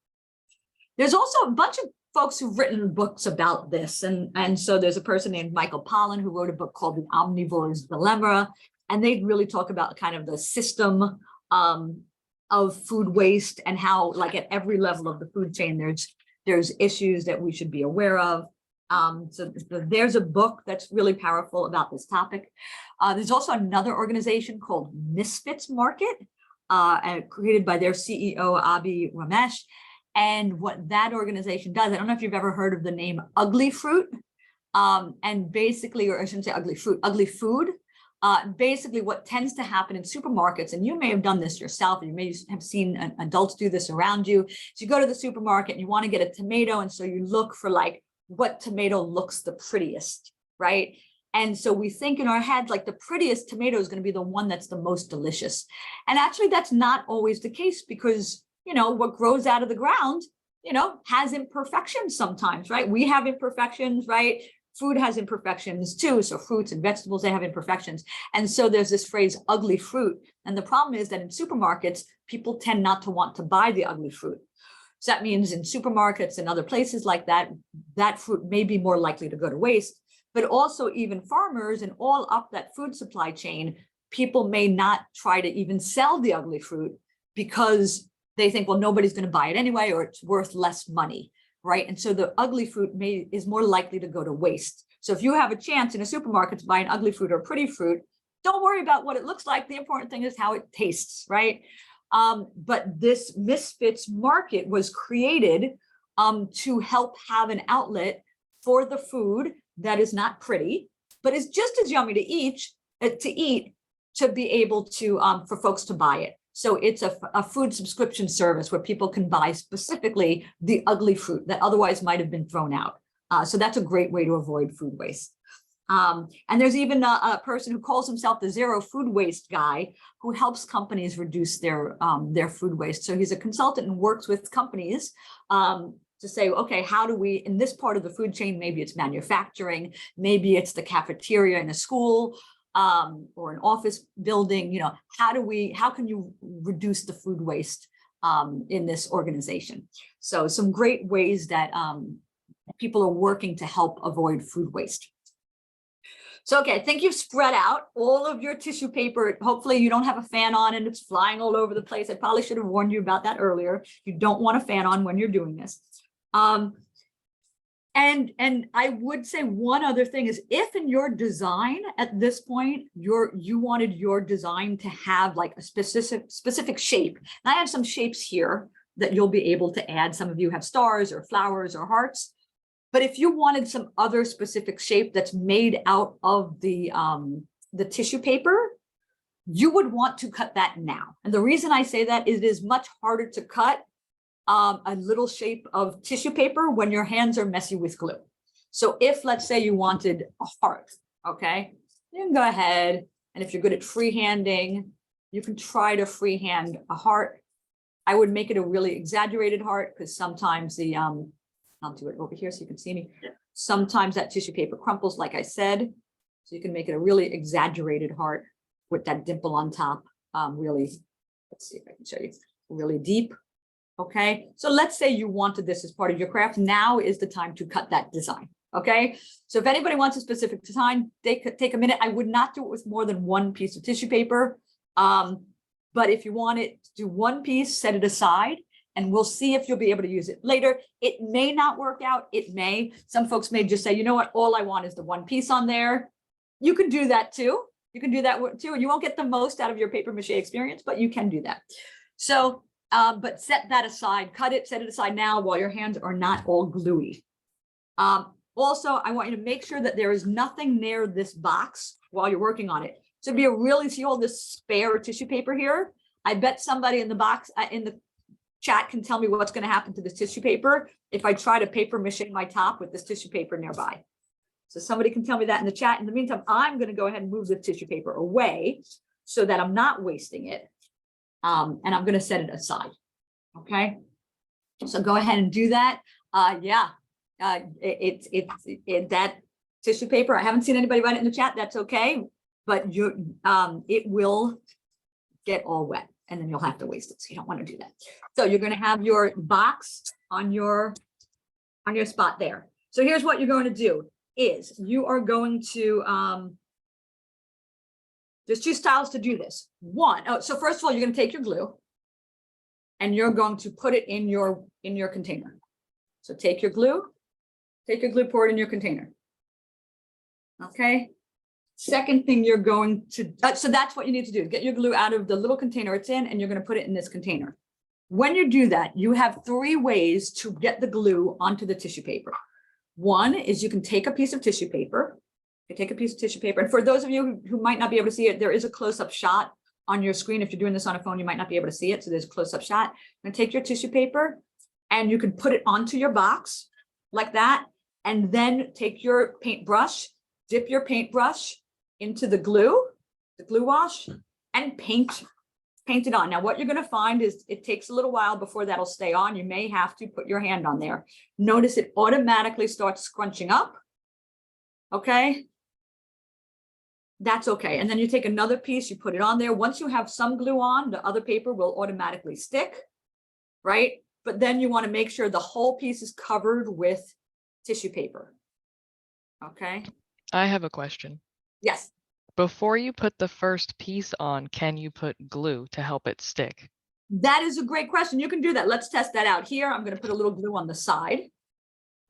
There's also a bunch of folks who've written books about this. And so there's a person named Michael Pollan who wrote a book called The Omnivore's Dilemma. And they really talk about kind of the system of food waste and how, like, at every level of the food chain, there's issues that we should be aware of. So there's a book that's really powerful about this topic. There's also another organization called Misfits Market, created by their CEO, Abi Ramesh. And what that organization does, I don't know if you've ever heard of the name Ugly Fruit. And basically, or I shouldn't say ugly fruit, ugly food. Basically, what tends to happen in supermarkets, and you may have done this yourself, you may have seen adults do this around you. So you go to the supermarket and you want to get a tomato, and so you look for like what tomato looks the prettiest, right? And so we think in our heads, like the prettiest tomato is going to be the one that's the most delicious. And actually, that's not always the case because, you know, what grows out of the ground, you know, has imperfections sometimes, right? We have imperfections, right? Food has imperfections too. So fruits and vegetables, they have imperfections. And so there's this phrase, ugly fruit. And the problem is that in supermarkets, people tend not to want to buy the ugly fruit. So that means in supermarkets and other places like that, that fruit may be more likely to go to waste. But also even farmers and all up that food supply chain, people may not try to even sell the ugly fruit because they think, well, nobody's going to buy it anyway, or it's worth less money, right? And so the ugly fruit is more likely to go to waste. So if you have a chance in a supermarket to buy an ugly fruit or a pretty fruit, don't worry about what it looks like. The important thing is how it tastes, right? But this Misfits Market was created to help have an outlet for the food that is not pretty, but is just as yummy to eat, to be able to, for folks to buy it. So it's a food subscription service where people can buy specifically the ugly fruit that otherwise might have been thrown out. So that's a great way to avoid food waste. And there's even a person who calls himself the Zero Food Waste Guy, who helps companies reduce their food waste. So he's a consultant and works with companies to say, okay, how do we, in this part of the food chain, maybe it's manufacturing, maybe it's the cafeteria in a school, or an office building, you know, how can you reduce the food waste in this organization? So some great ways that people are working to help avoid food waste. So, okay, I think you've spread out all of your tissue paper. Hopefully you don't have a fan on and it's flying all over the place. I probably should have warned you about that earlier. You don't want a fan on when you're doing this. And I would say one other thing is, if in your design at this point, you wanted your design to have like a specific shape. And I have some shapes here that you'll be able to add. Some of you have stars or flowers or hearts. But if you wanted some other specific shape that's made out of the tissue paper, you would want to cut that now. And the reason I say that is it is much harder to cut a little shape of tissue paper when your hands are messy with glue. So if, let's say, you wanted a heart, okay, you can go ahead, and if you're good at freehanding, you can try to freehand a heart. I would make it a really exaggerated heart because sometimes I'll do it over here so you can see me. Sometimes that tissue paper crumples, like I said, so you can make it a really exaggerated heart with that dimple on top. really, let's see if I can show you, really deep. Okay, so let's say you wanted this as part of your craft. Now is the time to cut that design. Okay, so if anybody wants a specific design, they could take a minute. I would not do it with more than one piece of tissue paper. But if you want it to do one piece, set it aside, and we'll see if you'll be able to use it later. It may not work out. It may. Some folks may just say, you know what, all I want is the one piece on there. You can do that too. You can do that too. And you won't get the most out of your paper mache experience, but you can do that. So, but set that aside, cut it, set it aside now while your hands are not all gluey. Also, I want you to make sure that there is nothing near this box while you're working on it. So be a really, see all this spare tissue paper here? I bet somebody in the box, in the chat can tell me what's going to happen to this tissue paper if I try to paper mache my top with this tissue paper nearby. So somebody can tell me that in the chat. In the meantime, I'm going to go ahead and move the tissue paper away so that I'm not wasting it. And I'm going to set it aside. Okay. So go ahead and do that. Yeah. That tissue paper, I haven't seen anybody write it in the chat. That's okay. But it will get all wet and then you'll have to waste it. So you don't want to do that. So you're going to have your box on your spot there. So here's what you're going to do is you are going to, there's two styles to do this. So first of all, you're going to take your glue and you're going to put it in your container. So take your glue, pour it in your container. Okay. Second thing you're going to, so that's what you need to do. Get your glue out of the little container it's in, and you're going to put it in this container. When you do that, you have 3 ways to get the glue onto the tissue paper. One is you can take a piece of tissue paper. You take a piece of tissue paper. And for those of you who might not be able to see it, there is a close-up shot on your screen. If you're doing this on a phone, you might not be able to see it. So there's a close-up shot. And take your tissue paper and you can put it onto your box like that. And then take your paintbrush, dip your paintbrush into the glue wash, and paint it on. Now, what you're going to find is it takes a little while before that'll stay on. You may have to put your hand on there. Notice it automatically starts scrunching up. Okay. That's okay. And then you take another piece, you put it on there. Once you have some glue on, the other paper will automatically stick, right? But then you want to make sure the whole piece is covered with tissue paper. Okay. I have a question. Yes. Before you put the first piece on, can you put glue to help it stick? That is a great question. You can do that. Let's test that out here. I'm going to put a little glue on the side.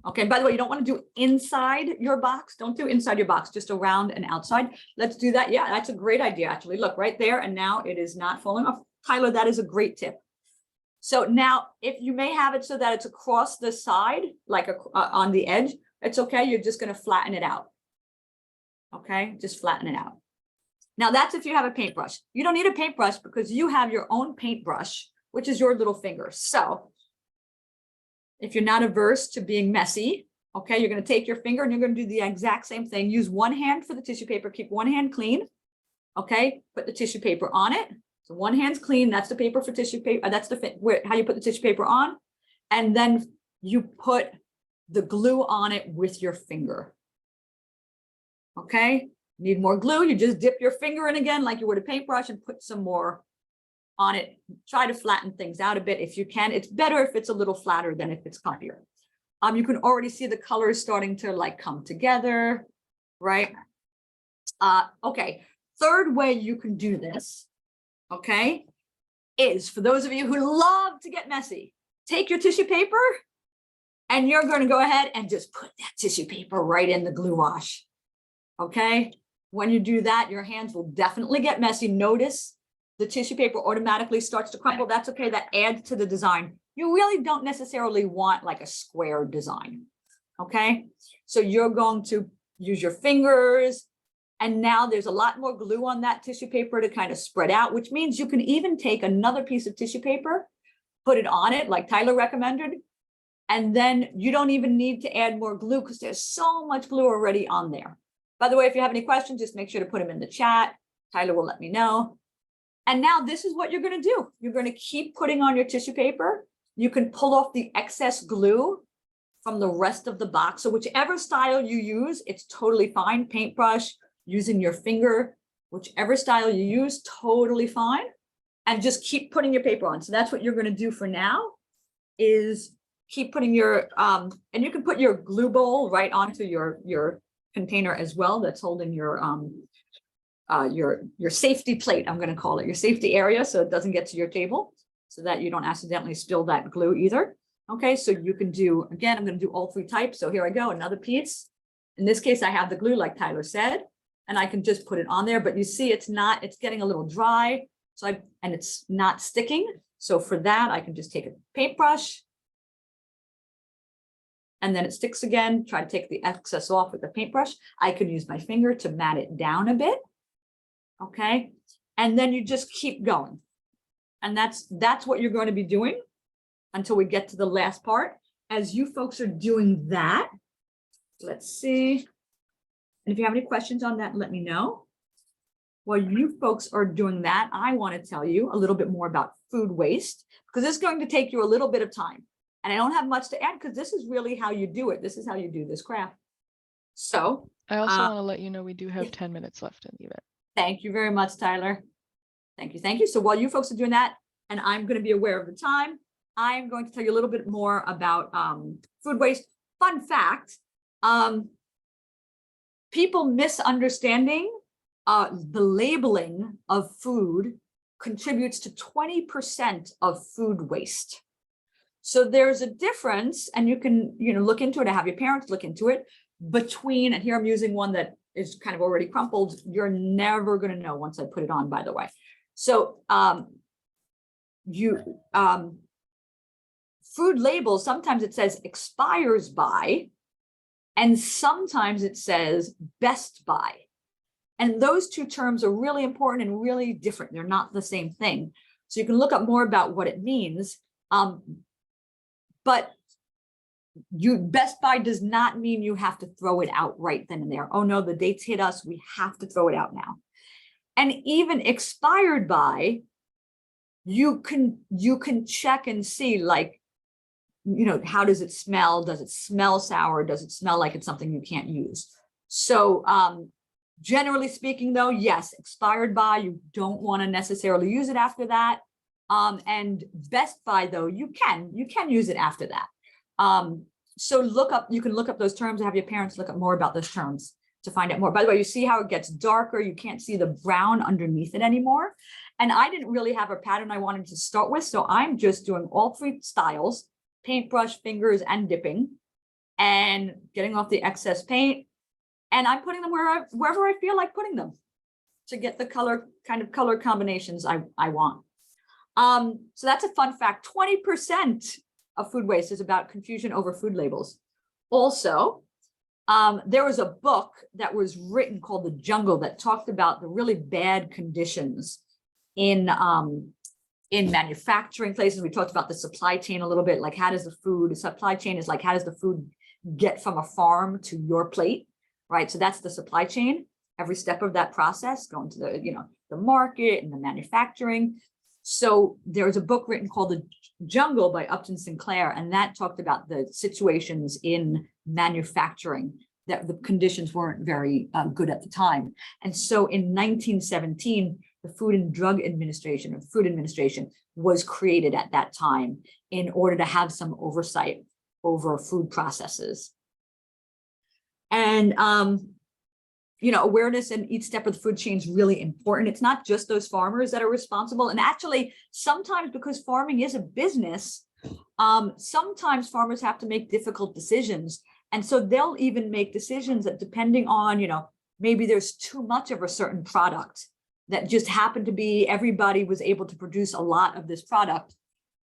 Okay. By the way, you don't want to do inside your box. Don't do inside your box, just around and outside. Let's do that. Yeah, that's a great idea, actually. Look right there. And now it is not falling off. Tyler, that is a great tip. So now if you may have it so that it's across the side, like on the edge, it's okay. You're just going to flatten it out. Okay, just flatten it out. Now that's if you have a paintbrush. You don't need a paintbrush because you have your own paintbrush, which is your little finger. So if you're not averse to being messy, okay, you're going to take your finger and you're going to do the exact same thing. Use one hand for the tissue paper. Keep one hand clean. Okay, put the tissue paper on it. So one hand's clean. That's the paper for tissue paper. That's how you put the tissue paper on. And then you put the glue on it with your finger. Okay, need more glue. You just dip your finger in again like you would a paintbrush and put some more on it. Try to flatten things out a bit if you can. It's better if it's a little flatter than if it's clumpier. You can already see the colors starting to like come together, right? Okay, third way you can do this, okay, is for those of you who love to get messy, take your tissue paper and you're going to go ahead and just put that tissue paper right in the glue wash. Okay, when you do that, your hands will definitely get messy. Notice the tissue paper automatically starts to crumple. That's okay. That adds to the design. You really don't necessarily want like a square design. Okay, so you're going to use your fingers. And now there's a lot more glue on that tissue paper to kind of spread out, which means you can even take another piece of tissue paper, put it on it like Tyler recommended. And then you don't even need to add more glue because there's so much glue already on there. By the way, if you have any questions, just make sure to put them in the chat. Tyler will let me know. And now this is what you're going to do. You're going to keep putting on your tissue paper. You can pull off the excess glue from the rest of the box. So whichever style you use, it's totally fine. Paintbrush, using your finger, whichever style you use, totally fine. And just keep putting your paper on. So that's what you're going to do for now, is keep putting your, and you can put your glue bowl right onto your container as well. That's holding your safety plate, I'm going to call it, your safety area, so it doesn't get to your table, so that you don't accidentally spill that glue either. Okay, so you can do, again, I'm going to do all 3 types. So here I go, another piece. In this case, I have the glue like Tyler said, and I can just put it on there, but you see it's getting a little dry. So and it's not sticking. So for that, I can just take a paintbrush, and then it sticks again. Try to take the excess off with the paintbrush. I can use my finger to mat it down a bit. Okay, and then you just keep going. And that's what you're going to be doing until we get to the last part. As you folks are doing that, let's see. And if you have any questions on that, let me know. While you folks are doing that, I want to tell you a little bit more about food waste, because it's going to take you a little bit of time. And I don't have much to add, because this is really how you do it. This is how you do this craft. So I also want to let you know we do have 10 minutes left in the event. Thank you very much, Tyler. Thank you. Thank you. So while you folks are doing that, and I'm going to be aware of the time, I am going to tell you a little bit more about food waste. Fun fact, people misunderstanding the labeling of food contributes to 20% of food waste. So there's a difference, and you can look into it, or have your parents look into it, between, and here I'm using one that is kind of already crumpled. You're never going to know once I put it on, by the way. So food labels, sometimes it says expires by, and sometimes it says best by. And those 2 terms are really important and really different. They're not the same thing. So you can look up more about what it means. But best by does not mean you have to throw it out right then and there. Oh no, the dates hit us, we have to throw it out now. And even expired by, you can check and see, like, how does it smell? Does it smell sour? Does it smell like it's something you can't use? So generally speaking, though, yes, expired by, you don't want to necessarily use it after that. And best by, though, you can use it after that. So you can look up those terms, and have your parents look up more about those terms to find out more. By the way, you see how it gets darker. You can't see the brown underneath it anymore. And I didn't really have a pattern I wanted to start with, so I'm just doing all 3 styles: paintbrush, fingers, and dipping, and getting off the excess paint. And I'm putting them wherever I feel like putting them to get the color combinations I want. So that's a fun fact. 20% of food waste is about confusion over food labels. Also, there was a book that was written called The Jungle that talked about the really bad conditions in manufacturing places. We talked about the supply chain a little bit, like how does the supply chain is like, how does the food get from a farm to your plate, right? So that's the supply chain, every step of that process, going to the market and the manufacturing. So there was a book written called The Jungle by Upton Sinclair, and that talked about the situations in manufacturing, that the conditions weren't very good at the time. And so in 1917, the Food and Drug Administration, or Food Administration, was created at that time in order to have some oversight over food processes. And awareness in each step of the food chain is really important. It's not just those farmers that are responsible. And actually, sometimes, because farming is a business, sometimes farmers have to make difficult decisions. And so they'll even make decisions that, depending on, maybe there's too much of a certain product that just happened to be, everybody was able to produce a lot of this product,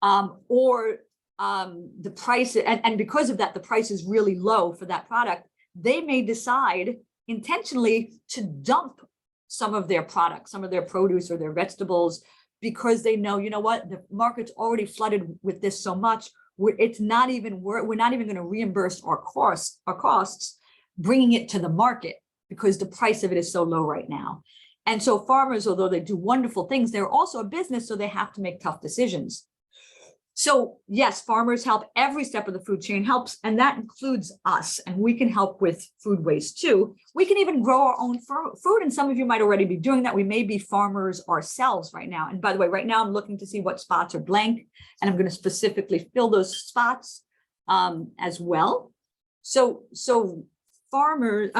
or the price, and because of that, the price is really low for that product. They may decide intentionally to dump some of their products, some of their produce or their vegetables, because they know, what, the market's already flooded with this so much, we're not even going to reimburse our costs bringing it to the market, because the price of it is so low right now. And so farmers, although they do wonderful things, they're also a business, so they have to make tough decisions. So yes, farmers help. Every step of the food chain helps, and that includes us, and we can help with food waste too. We can even grow our own food, and some of you might already be doing that. We may be farmers ourselves right now. And by the way, right now I'm looking to see what spots are blank, and I'm going to specifically fill those spots as well. So farmers,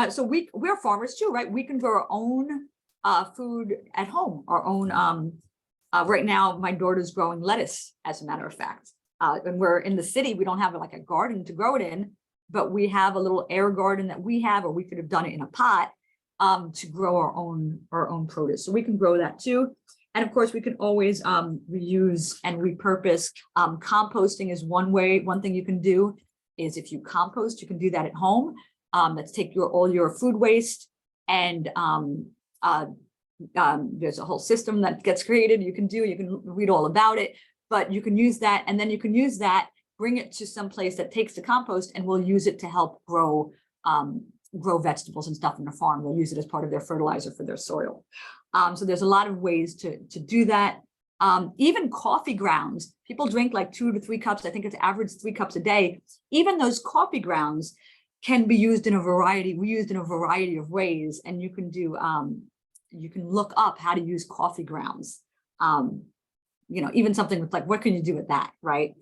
we're farmers too, right? We can grow our own food at home, our own right now, my daughter's growing lettuce, as a matter of fact. And we're in the city, we don't have like a garden to grow it in, but we have a little air garden that we have, or we could have done it in a pot to grow our own produce. So we can grow that too. And of course, we can always reuse and repurpose. Composting is one thing you can do is if you compost, you can do that at home. Let's take all your food waste and there's a whole system that gets created. You can read all about it, but you can use that, and then you can use that, bring it to some place that takes the compost, and we'll use it to help grow vegetables and stuff in the farm. They'll use it as part of their fertilizer for their soil. So there's a lot of ways to do that. Even coffee grounds, people drink like 2 to 3 cups. I think it's average 3 cups a day. Even those coffee grounds can be used in a variety of ways, and you can do you can look up how to use coffee grounds. Even something with like, what can you do with that, right?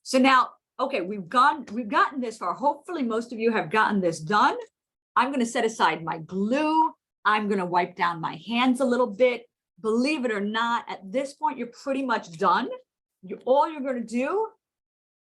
So now, okay, we've gotten this far. Hopefully most of you have gotten this done. I'm going to set aside my glue. I'm going to wipe down my hands a little bit. Believe it or not, at this point, you're pretty much done. All you're going to do,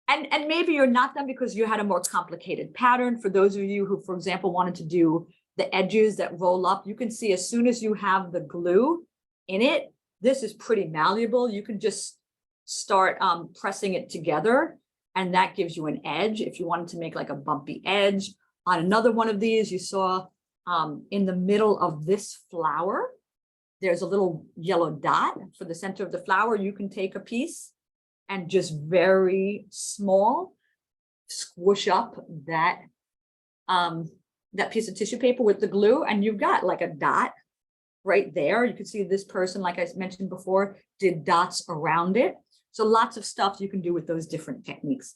and maybe you're not done because you had a more complicated pattern. For those of you who, for example, wanted to do the edges that roll up, you can see as soon as you have the glue in it, this is pretty malleable. You can just start pressing it together, and that gives you an edge. If you wanted to make like a bumpy edge on another one of these, you saw in the middle of this flower, there's a little yellow dot for the center of the flower. You can take a piece and just very small squish up that piece of tissue paper with the glue, and you've got like a dot right there. You can see this person, like I mentioned before, did dots around it. So lots of stuff you can do with those different techniques.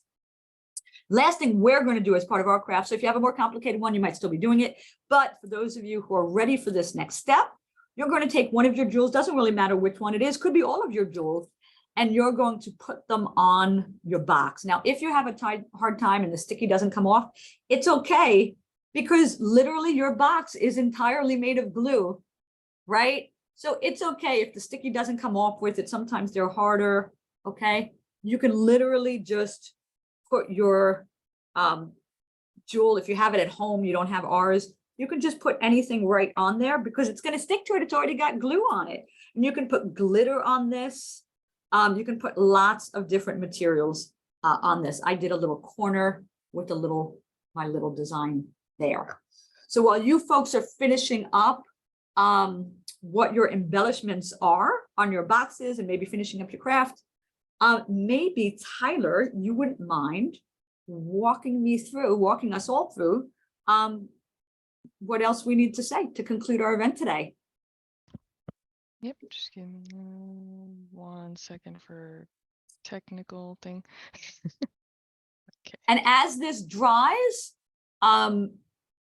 Last thing we're going to do as part of our craft, so if you have a more complicated one, you might still be doing it, but for those of you who are ready for this next step, you're going to take one of your jewels, doesn't really matter which one it is, could be all of your jewels, and you're going to put them on your box. Now, if you have a hard time and the sticky doesn't come off, it's okay, because literally your box is entirely made of glue, right? So it's okay if the sticky doesn't come off with it. Sometimes they're harder, okay? You can literally just put your jewel, if you have it at home, you don't have ours, you can just put anything right on there because it's going to stick to it. It's already got glue on it. And you can put glitter on this. You can put lots of different materials on this. I did a little corner with my little design there. So while you folks are finishing up what your embellishments are on your boxes and maybe finishing up your craft, maybe Tyler, you wouldn't mind walking us all through what else we need to say to conclude our event today. Yep, just give me 1 second for technical thing. Okay. And as this dries,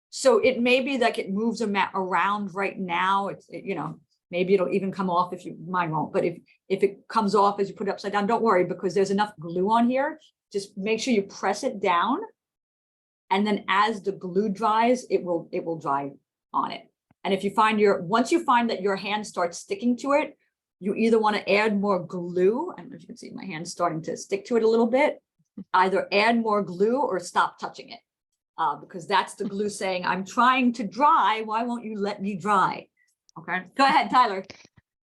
so it may be like it moves around right now. Maybe it'll even come off mine won't, but if it comes off as you put it upside down, don't worry, because there's enough glue on here. Just make sure you press it down. And then as the glue dries, it will dry on it. And if you once you find that your hand starts sticking to it, you either want to add more glue. I don't know if you can see my hand starting to stick to it a little bit. Either add more glue or stop touching it. Because that's the glue saying, I'm trying to dry. Why won't you let me dry? Okay, go ahead, Tyler.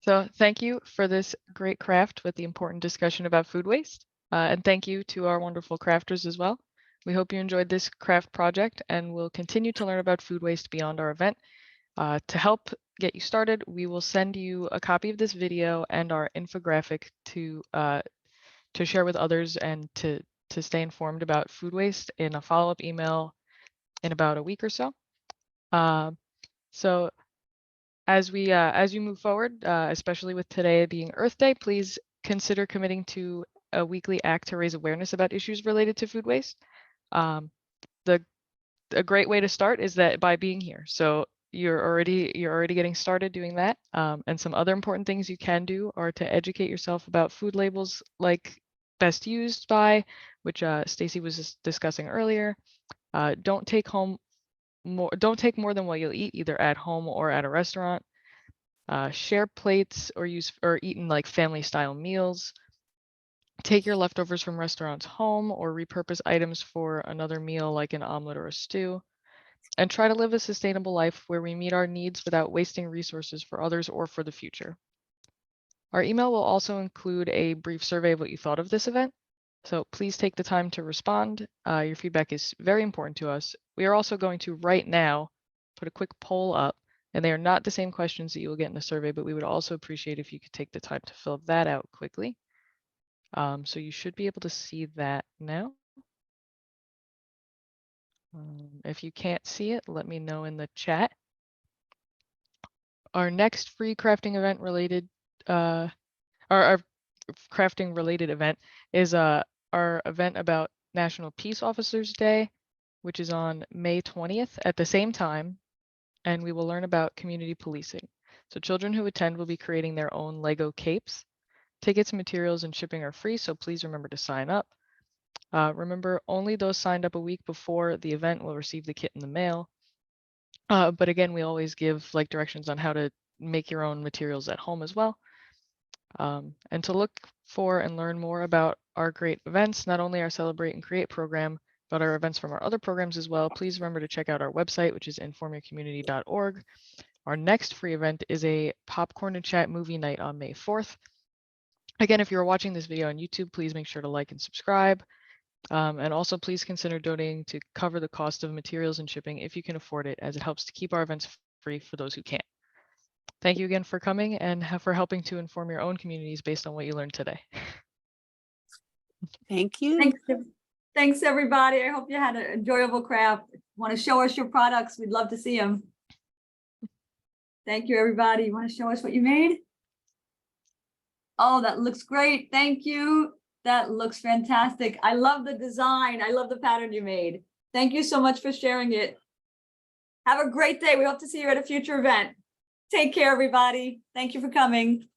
So thank you for this great craft with the important discussion about food waste. And thank you to our wonderful crafters as well. We hope you enjoyed this craft project and will continue to learn about food waste beyond our event. To help get you started, we will send you a copy of this video and our infographic to share with others and to stay informed about food waste in a follow-up email in about a week or so. So as you move forward, especially with today being Earth Day, please consider committing to a weekly act to raise awareness about issues related to food waste. Um, the a great way to start is that by being here. So you're already getting started doing that. And some other important things you can do are to educate yourself about food labels like best used by, which Stacy was just discussing earlier. Don't take more than what you'll eat, either at home or at a restaurant. Share plates or eat in like family style meals. Take your leftovers from restaurants home or repurpose items for another meal like an omelet or a stew. And try to live a sustainable life where we meet our needs without wasting resources for others or for the future. Our email will also include a brief survey of what you thought of this event. So please take the time to respond. Your feedback is very important to us. We are also going to right now put a quick poll up, and they are not the same questions that you will get in the survey, but we would also appreciate if you could take the time to fill that out quickly. So you should be able to see that now. If you can't see it, let me know in the chat. Our next free crafting event related, our crafting related event is our event about National Peace Officers Day, which is on May 20th at the same time, and we will learn about community policing. So children who attend will be creating their own Lego capes. Tickets, materials, and shipping are free, so please remember to sign up. Remember, only those signed up a week before the event will receive the kit in the mail. But again, we always give like directions on how to make your own materials at home as well. And to look for and learn more about our great events, not only our Celebrate and Create program, but our events from our other programs as well, please remember to check out our website, which is informyourcommunity.org. Our next free event is a popcorn and chat movie night on May 4th. Again, if you're watching this video on YouTube, please make sure to like and subscribe. And also please consider donating to cover the cost of materials and shipping if you can afford it, as it helps to keep our events free for those who can't. Thank you again for coming and for helping to inform your own communities based on what you learned today. Thank you. Thanks, thanks, everybody. I hope you had an enjoyable craft. Want to show us your products? We'd love to see them. Thank you, everybody. You want to show us what you made? Oh, that looks great. Thank you. That looks fantastic. I love the design. I love the pattern you made. Thank you so much for sharing it. Have a great day. We hope to see you at a future event. Take care, everybody. Thank you for coming.